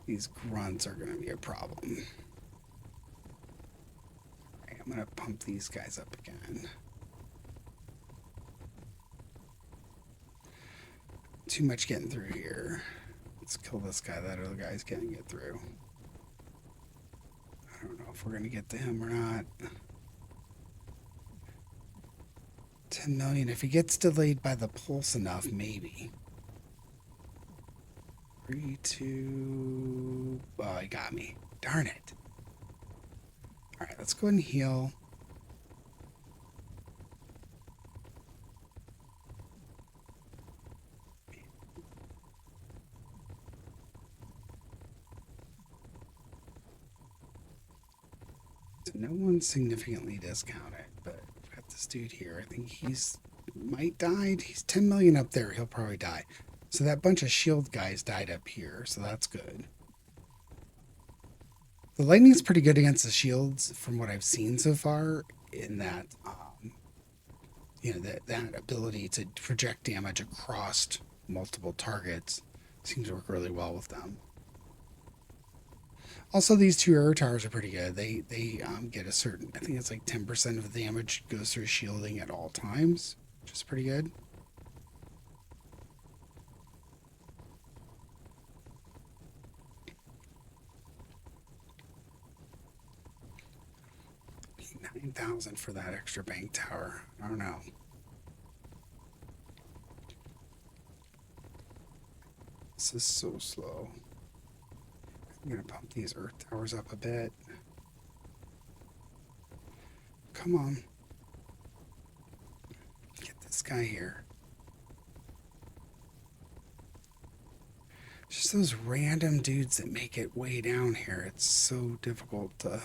These grunts are going to be a problem. Alright, I'm going to pump these guys up again. Too much getting through here. Let's kill this guy. That other guy's getting it through. I don't know if we're going to get to him or not. 10 million. If he gets delayed by the pulse enough, maybe. 3, 2... Oh, he got me. Darn it. Alright, let's go ahead and heal. So no one's significantly discounted, but we've got this dude here. I think he's might died. He's 10 million up there. He'll probably die. So that bunch of shield guys died up here, so that's good. The lightning's pretty good against the shields from what I've seen so far, in that you know, that ability to project damage across multiple targets seems to work really well with them. Also, these 2 arrow towers are pretty good. They get a certain, I think it's like 10% of the damage goes through shielding at all times, which is pretty good. $9,000 for that extra bank tower. I don't know. This is so slow. I'm gonna pump these earth towers up a bit. come on. Get this guy here. Just those random dudes that make it way down here. It's so difficult to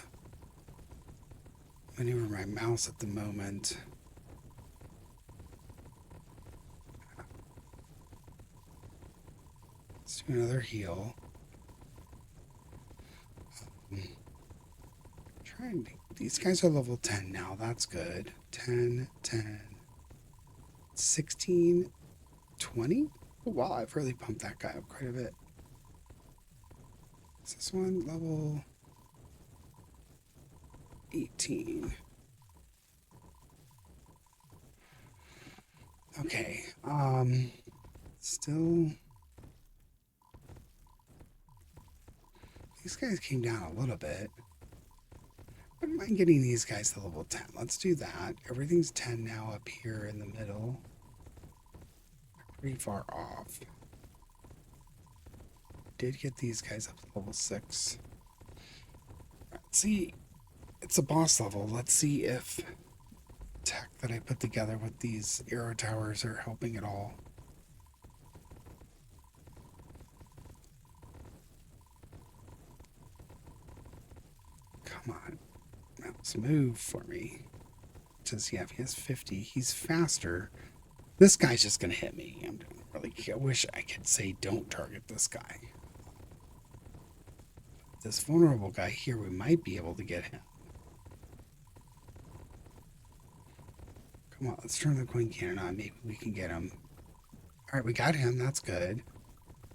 maneuver my mouse at the moment. Let's do another heal. These guys are level 10 now. That's good. 10, 10, 16, 20. Oh, wow, I've really pumped that guy up quite a bit. Is this one level 18? Okay. Still, these guys came down a little bit. I wouldn't mind getting these guys to level 10. Let's do that. Everything's 10 now up here in the middle. Pretty far off. Did get these guys up to level 6. Let's see. It's a boss level. Let's see if tech that I put together with these arrow towers are helping at all. Come on. Mouse, move for me. Just, yeah, if he has 50, he's faster. This guy's just going to hit me. I wish I could say don't target this guy. This vulnerable guy here, we might be able to get him. Come on, let's turn the coin cannon on. Maybe we can get him. All right, we got him. That's good.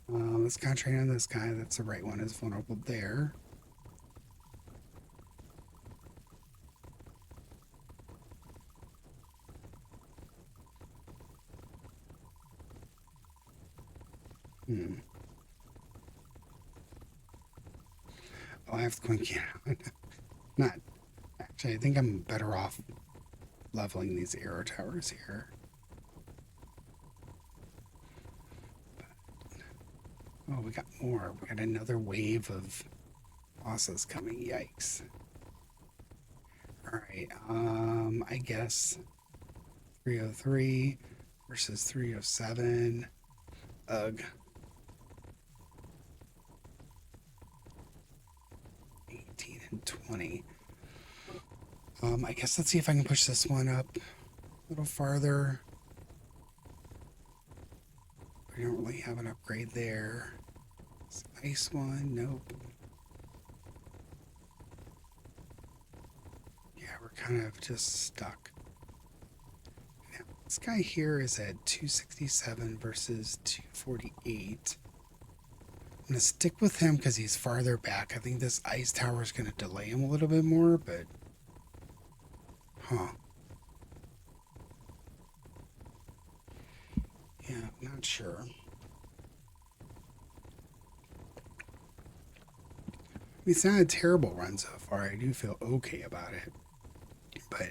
Let's concentrate on this guy. That's the right one. Is vulnerable there. Oh, I have the coin cannon. Not. Actually, I think I'm better off leveling these arrow towers here. Oh, we got more. We got another wave of bosses coming. Yikes. Alright, I guess 303 versus 307. Ugh. 18 and 20. I guess let's see if I can push this one up a little farther. We don't really have an upgrade there. This ice one, nope. Yeah, we're kind of just stuck. Now, this guy here is at 267 versus 248. I'm going to stick with him because he's farther back. I think this ice tower is going to delay him a little bit more, but... Huh. Yeah, I'm not sure. It's not a terrible run so far. I do feel okay about it. But,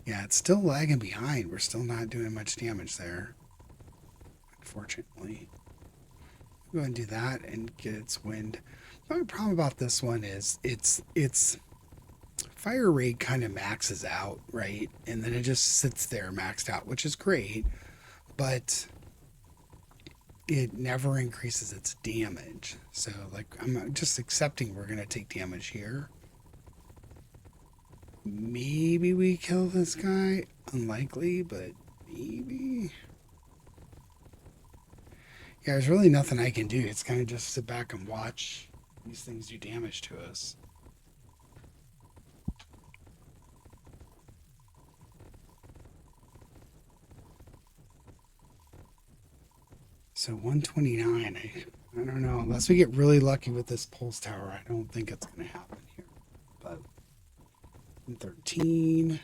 yeah, it's still lagging behind. We're still not doing much damage there. Unfortunately. Go ahead and do that and get its wind. The only problem about this one is its fire rate kind of maxes out, right? And then it just sits there maxed out, which is great. But it never increases its damage. So, like, I'm just accepting we're going to take damage here. Maybe we kill this guy. Unlikely, but maybe. Yeah, there's really nothing I can do. It's kind of just sit back and watch these things do damage to us. So 129, I don't know. Unless we get really lucky with this pulse tower, I don't think it's going to happen here. But 13.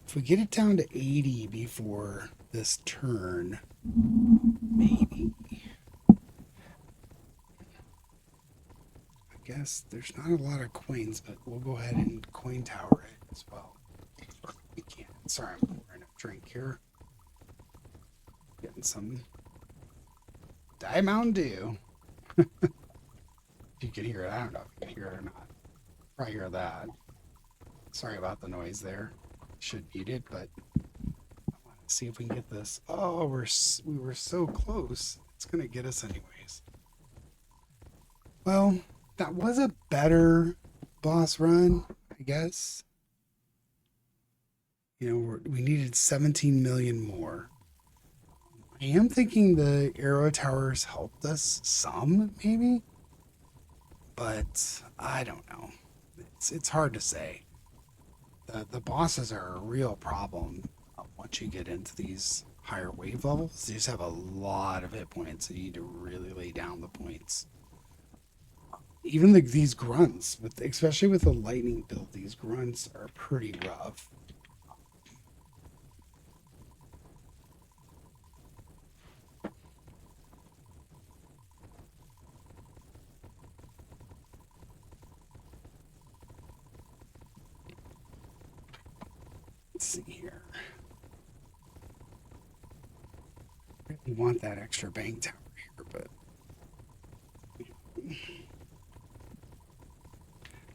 If we get it down to 80 before this turn, maybe. I guess there's not a lot of coins, but we'll go ahead and coin tower it as well. We can't. Sorry, I'm pouring a drink here. Getting some Diet Mountain Dew. If you can hear it, I don't know if you can hear it or not. Probably hear that. Sorry about the noise there. Should mute it, but I want to see if we can get this. Oh, we were so close. It's gonna get us anyways. Well, that was a better boss run, I guess. You know, we needed 17 million more. I am thinking the arrow towers helped us some, maybe, but I don't know. It's hard to say. The bosses are a real problem once you get into these higher wave levels. You just have a lot of hit points, and you need to really lay down the points. Even these grunts, especially with the lightning build, these grunts are pretty rough. Let's see here. I really want that extra bank tower here, but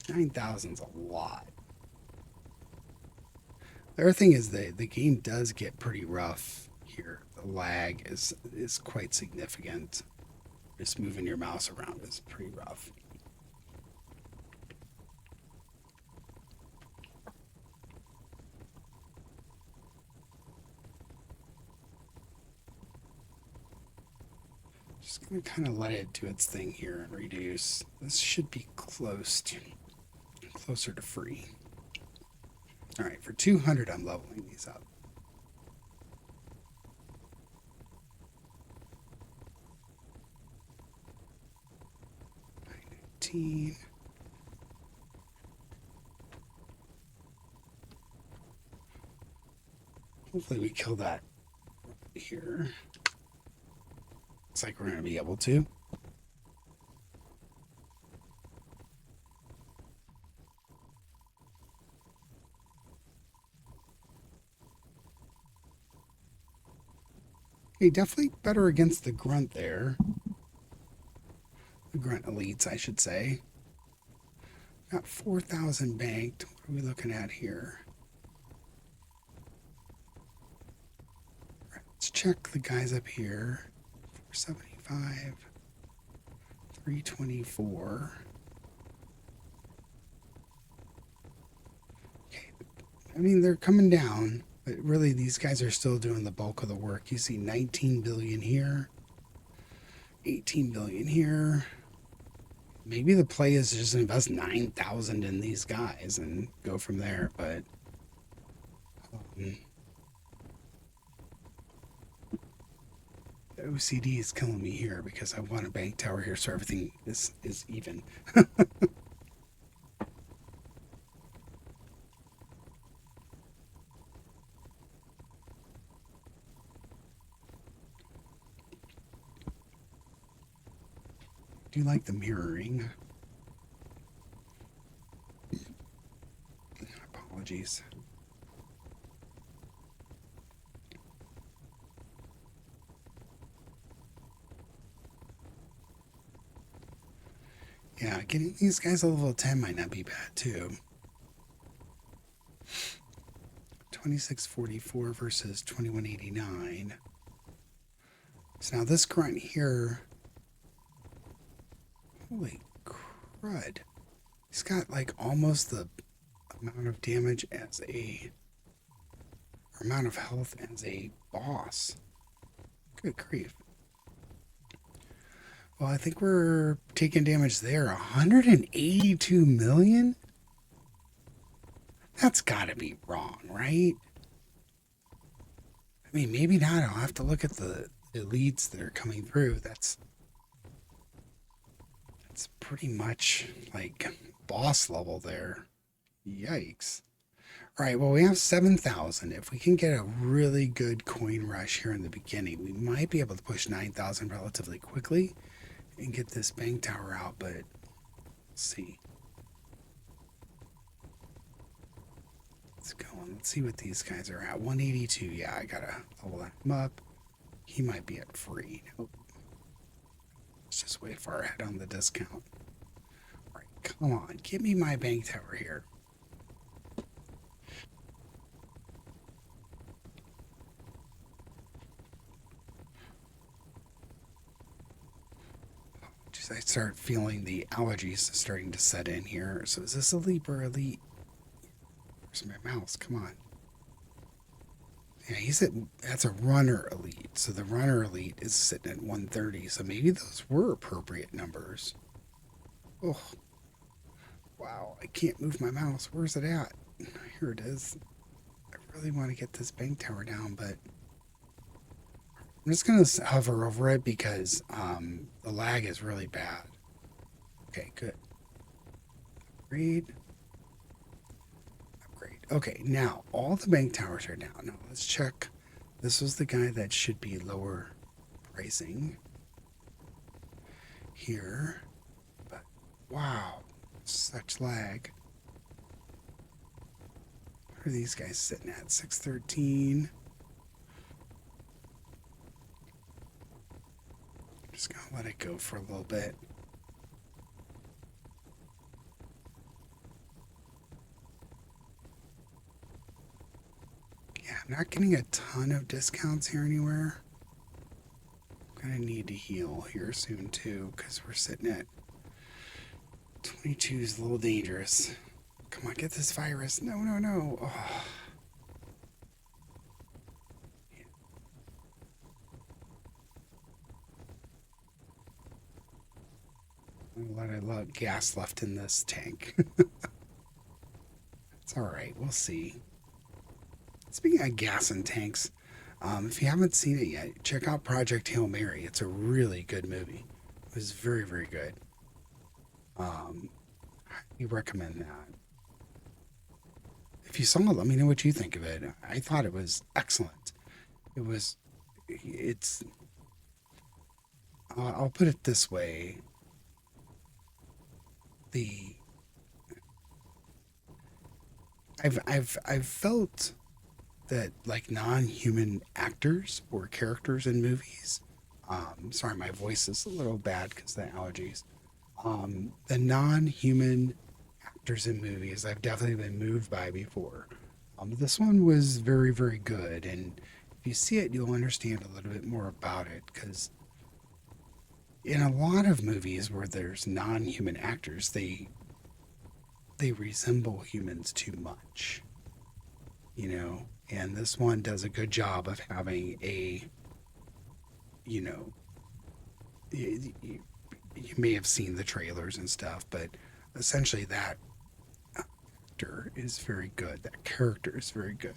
9,000's a lot. The other thing is the game does get pretty rough here. The lag is quite significant. Just moving your mouse around is pretty rough. Just gonna kind of let it do its thing here and reduce. This should be closer to free. All right, for 200, I'm leveling these up. 919. Hopefully we kill that here. Looks like we're going to be able to. Okay, definitely better against the grunt there. The grunt elites, I should say. Got 4,000 banked. What are we looking at here? Right, let's check the guys up here. 475. 324. Okay, I mean, they're coming down. But really, these guys are still doing the bulk of the work. You see 19 billion here, 18 billion here. Maybe the play is just invest 9,000 in these guys and go from there. But the OCD is killing me here because I want a bank tower here so everything is even. Do you like the mirroring? Apologies. Yeah, getting these guys a level 10 might not be bad too. 2644 versus 2189. So now this grunt here, holy crud. He's got like almost the amount of damage as or amount of health as a boss. Good grief. Well, I think we're taking damage there. 182 million? That's gotta be wrong, right? I mean, maybe not. I'll have to look at the elites that are coming through. That's pretty much like boss level there. Yikes. All right, well, we have 7,000. If we can get a really good coin rush here in the beginning, we might be able to push 9,000 relatively quickly and get this bank tower out, but let's see. Let's go on. Let's see what these guys are at. 182. Yeah, I gotta level him up. He might be at free. Nope. It's just way far ahead on the discount. All right, come on. Give me my bank tower here. I start feeling the allergies starting to set in here. So is this elite or elite? Where's my mouse? Come on. Yeah, that's a runner elite. So the runner elite is sitting at 130. So maybe those were appropriate numbers. Oh, wow. I can't move my mouse. Where's it at? Here it is. I really want to get this bank tower down, but I'm just going to hover over it because the lag is really bad. Okay, good. Upgrade. Upgrade. Okay, now all the bank towers are down. Now let's check. This was the guy that should be lower pricing here. But wow, such lag. What are these guys sitting at? 613. Just gonna let it go for a little bit. Yeah, I'm not getting a ton of discounts here anywhere. I'm gonna need to heal here soon too, because we're sitting at 22 is a little dangerous. Come on, get this virus. No, no, no. Oh. A lot of gas left in this tank. It's all right. We'll see. Speaking of gas and tanks, if you haven't seen it yet, check out Project Hail Mary. It's a really good movie. It was very, very good. I recommend that. If you saw it, let me know what you think of it. I thought it was excellent. It was, it's, I'll put it this way. The, I've felt that like non-human actors or characters in movies. Sorry, my voice is a little bad because of the allergies. The non-human actors in movies I've definitely been moved by before. This one was very, very good, and if you see it, you'll understand a little bit more about it. Because in a lot of movies where there's non-human actors, they resemble humans too much, you know. And this one does a good job of having a, you know, you may have seen the trailers and stuff, but essentially that actor is very good. That character is very good.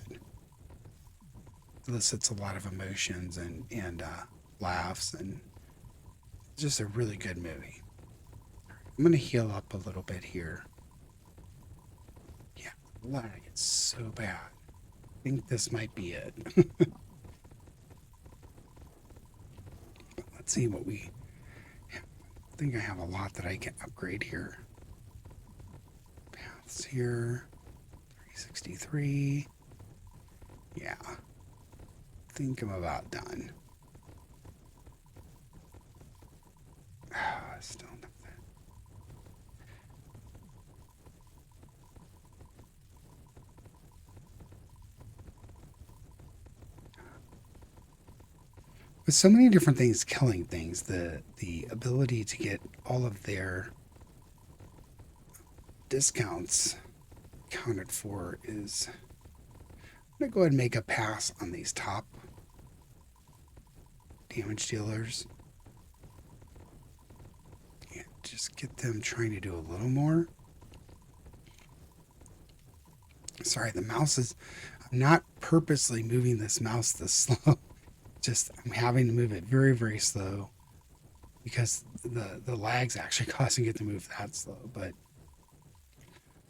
Elicits a lot of emotions and laughs, and just a really good movie. I'm gonna heal up a little bit here. Yeah, lag is so bad. I think this might be it. Let's see what we. I think I have a lot that I can upgrade here. Paths here, 363. Yeah, I think I'm about done. Still nothing. With so many different things killing things, the ability to get all of their discounts accounted for is. I'm gonna go ahead and make a pass on these top damage dealers. And just get them trying to do a little more. Sorry, the mouse is. I'm not purposely moving this mouse this slow. Just I'm having to move it very, very slow because the lag's actually causing it to move that slow. But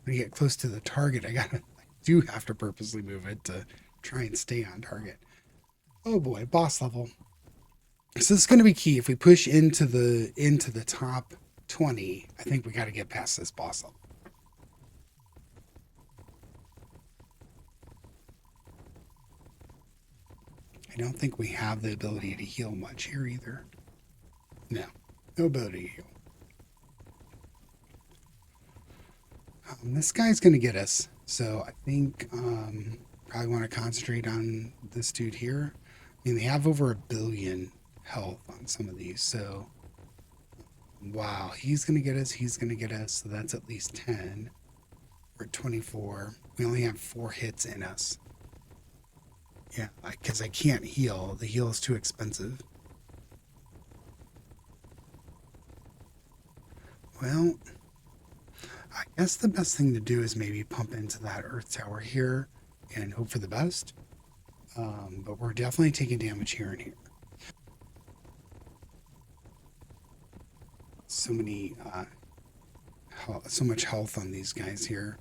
when you get close to the target, I do have to purposely move it to try and stay on target. Oh boy, boss level. So this is going to be key. If we push into the top 20, I think we got to get past this boss level. I don't think we have the ability to heal much here either. No, no ability to heal. This guy's going to get us. So I think probably want to concentrate on this dude here. I mean, they have over 1 billion health on some of these. So Wow, he's going to get us. He's going to get us. So that's at least 10. We're at 24. We only have 4 hits in us. Yeah, because I can't heal. The heal is too expensive. Well, I guess the best thing to do is maybe pump into that Earth Tower here and hope for the best. But we're definitely taking damage here and here. So many, so much health on these guys here.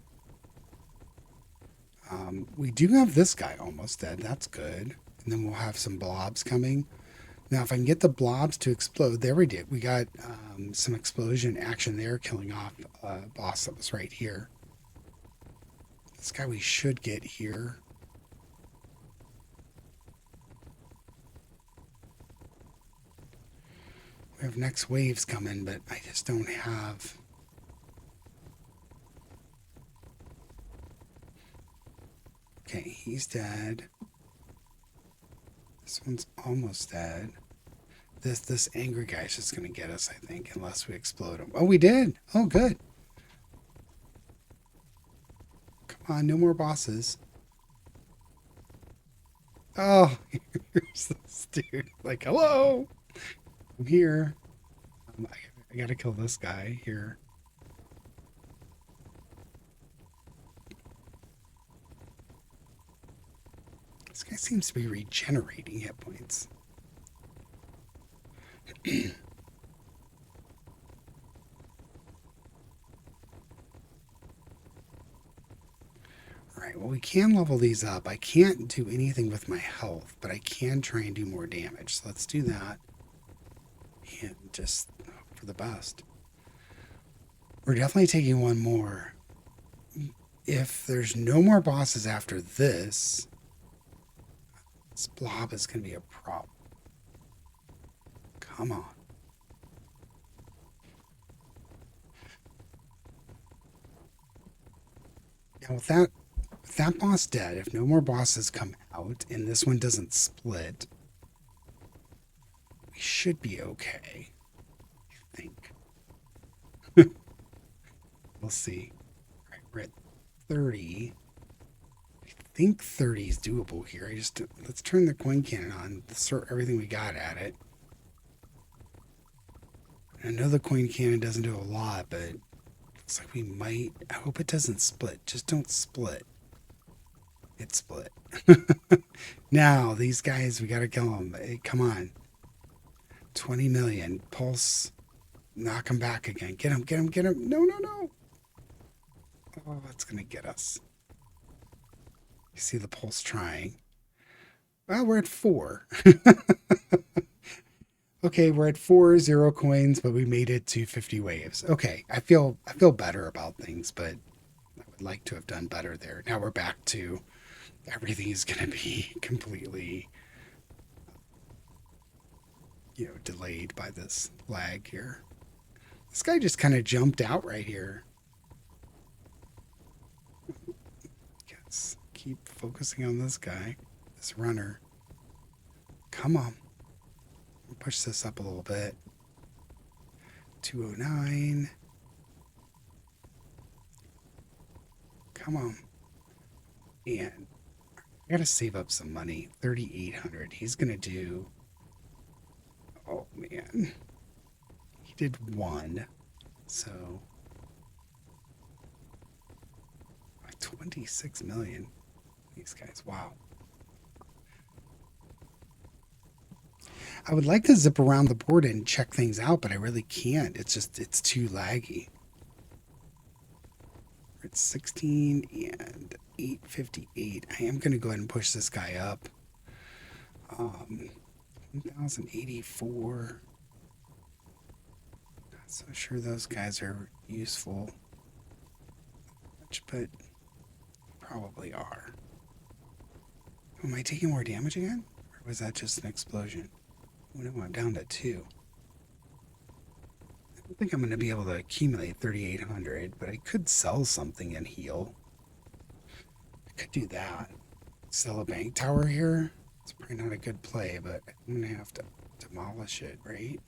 We do have this guy almost dead. That's good. And then we'll have some blobs coming. Now, if I can get the blobs to explode, there we did. We got some explosion action there, killing off a boss that was right here. This guy we should get here. We have next waves coming, but I just don't have... Okay, he's dead. This one's almost dead. This angry guy's just gonna get us, I think, unless we explode him. Oh, we did. Oh, good. Come on, no more bosses. Oh, here's this dude. Like, hello, I'm here. I gotta kill this guy here. This guy seems to be regenerating hit points. Alright, well, we can level these up. I can't do anything with my health, but I can try and do more damage. So let's do that. And just hope for the best. We're definitely taking one more. If there's no more bosses after this blob is going to be a problem. Come on. Yeah, with that boss dead, if no more bosses come out and this one doesn't split, we should be okay. I think. We'll see. All right, we're at 30. I think 30 is doable here. Let's turn the coin cannon on. Let's throw everything we got at it. I know the coin cannon doesn't do a lot, but looks like we might. I hope it doesn't split. Just don't split. It split. Now, these guys, we gotta kill them. Hey, come on. 20 million. Pulse. Knock them back again. Get him, get him, get him. No, no, no. Oh, that's gonna get us. You see the pulse trying. Well, we're at 4. Okay, we're at 4, 0 coins, but we made it to 50 waves. Okay, I feel better about things, but I would like to have done better there. Now we're back to everything is going to be completely, delayed by this lag here. This guy just kind of jumped out right here. Yes, keep focusing on this guy, this runner. Come on. Push this up a little bit. 209. Come on. And I gotta save up some money. 3,800. He's gonna do. Oh man. He did 1. So 26 million. These guys. Wow. I would like to zip around the board and check things out, but I really can't. It's too laggy. We're at 16 and 858. I am going to go ahead and push this guy up. 1,084. Not so sure those guys are useful much, but probably are. Am I taking more damage again? Or was that just an explosion? Oh no, I'm down to 2. I don't think I'm going to be able to accumulate 3,800, but I could sell something and heal. I could do that. Sell a bank tower here? It's probably not a good play, but I'm going to have to demolish it, right?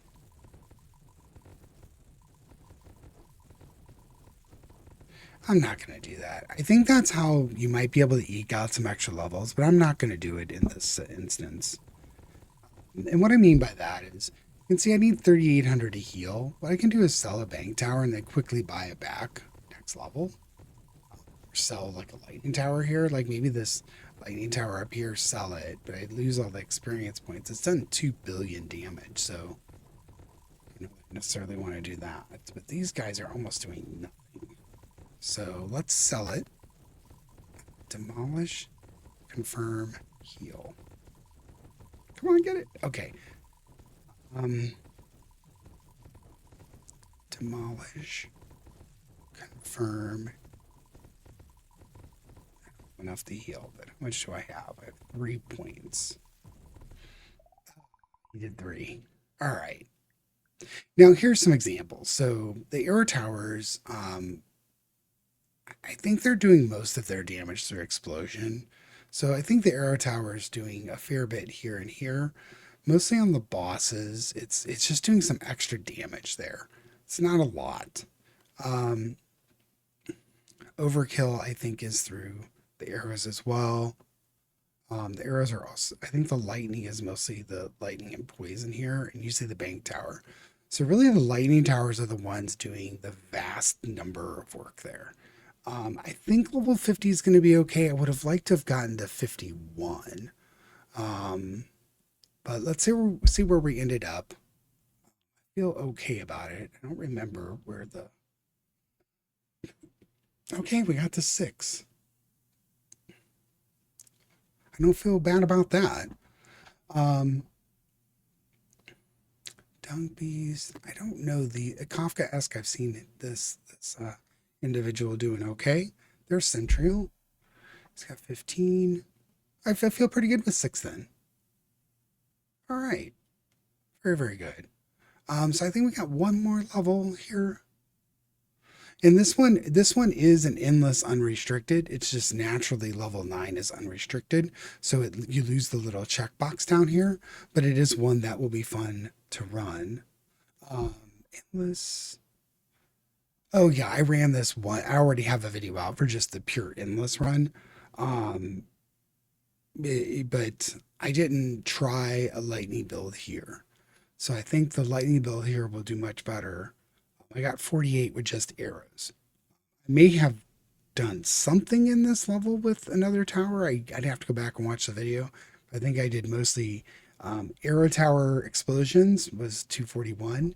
I'm not going to do that. I think that's how you might be able to eke out some extra levels, but I'm not going to do it in this instance. And what I mean by that is, you can see I need 3,800 to heal. What I can do is sell a bank tower and then quickly buy it back next level. Or sell like a lightning tower here. Like maybe this lightning tower up here, sell it, but I lose all the experience points. It's done 2 billion damage, so you don't necessarily want to do that. But these guys are almost doing nothing. So let's sell it. Demolish, confirm, heal. Come on, get it. Okay. Demolish, confirm. Enough to heal, but how much do I have? I have 3 points. He did 3. All right. Now here's some examples. So the arrow towers, I think they're doing most of their damage through explosion. So I think the arrow tower is doing a fair bit here and here. Mostly on the bosses, it's just doing some extra damage there. It's not a lot. Um, Overkill, I think, is through the arrows as well. The arrows are also, I think the lightning is mostly the lightning and poison here, and usually the bank tower. So really the lightning towers are the ones doing the vast number of work there. I think level 50 is going to be okay. I would have liked to have gotten to 51. But let's see where we ended up. I feel okay about it. I don't remember where the... Okay, we got to 6. I don't feel bad about that. Dung bees. I don't know the Kafka-esque. I've seen this individual doing okay. There's Central. He's got 15. I feel pretty good with 6 then. All right. Very, very good. So I think we got one more level here. And this one is an endless unrestricted. It's just naturally level 9 is unrestricted. So you lose the little checkbox down here, but it is one that will be fun to run. Endless. Oh yeah, I ran this one. I already have a video out for just the pure endless run. Um, but I didn't try a lightning build here. So I think the lightning build here will do much better. I got 48 with just arrows. I may have done something in this level with another tower. I'd have to go back and watch the video. I think I did mostly arrow tower explosions was 241.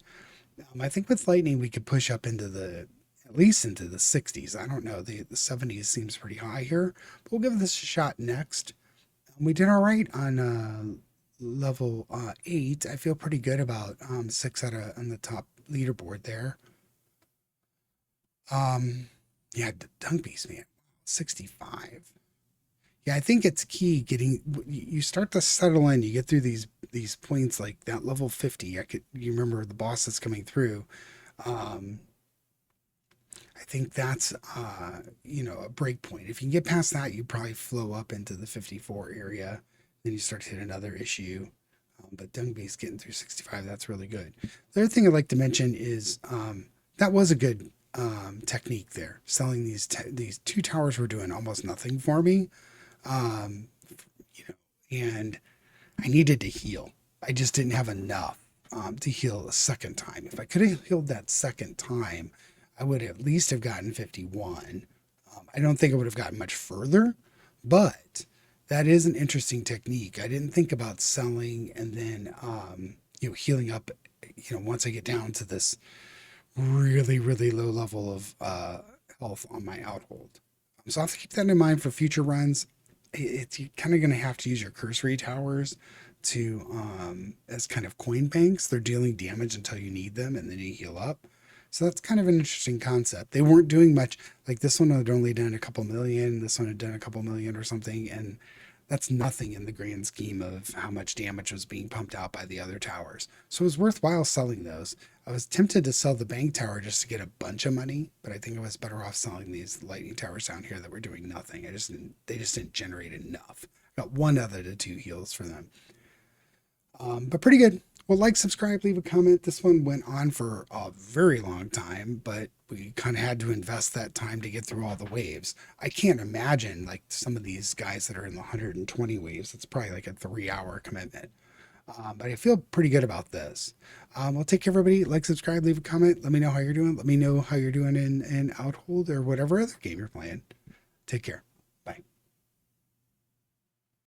I think with lightning we could push up into at least into the 60s. I don't know. The 70s seems pretty high here. But we'll give this a shot next. We did all right on level 8. I feel pretty good about 6 out of on the top leaderboard there. Yeah, dung beast, man, 65. Yeah, I think it's key getting you start to settle in. You get through these points like that level 50. You remember the boss that's coming through. Um, I think that's a break point. If you can get past that, you probably flow up into the 54 area. Then you start to hit another issue. But dung beast getting through 65, that's really good. The other thing I'd like to mention is that was a good technique there. Selling these 2 towers were doing almost nothing for me, um, and I needed to heal. I just didn't have enough to heal a second time. If I could have healed that second time, I would at least have gotten 51. I don't think I would have gotten much further, but that is an interesting technique. I didn't think about selling and then healing up. Once I get down to this really, really low level of health on my outhold. So I'll have to keep that in mind for future runs. You're kind of going to have to use your cursory towers to as kind of coin banks. They're dealing damage until you need them, and then you heal up. So that's kind of an interesting concept. They weren't doing much. Like this one had only done a couple million. This one had done a couple million or something, and that's nothing in the grand scheme of how much damage was being pumped out by the other towers. So it was worthwhile selling those. I was tempted to sell the bank tower just to get a bunch of money, but I think I was better off selling these lightning towers down here that were doing nothing. They just didn't generate enough. Got 1 out of the 2 heals for them. But pretty good. Well, like, subscribe, leave a comment. This one went on for a very long time, but we kind of had to invest that time to get through all the waves. I can't imagine like some of these guys that are in the 120 waves. It's probably like a 3 hour commitment. But I feel pretty good about this. Well, take care, everybody. Like, subscribe, leave a comment. Let me know how you're doing. Let me know how you're doing in Outhold or whatever other game you're playing. Take care.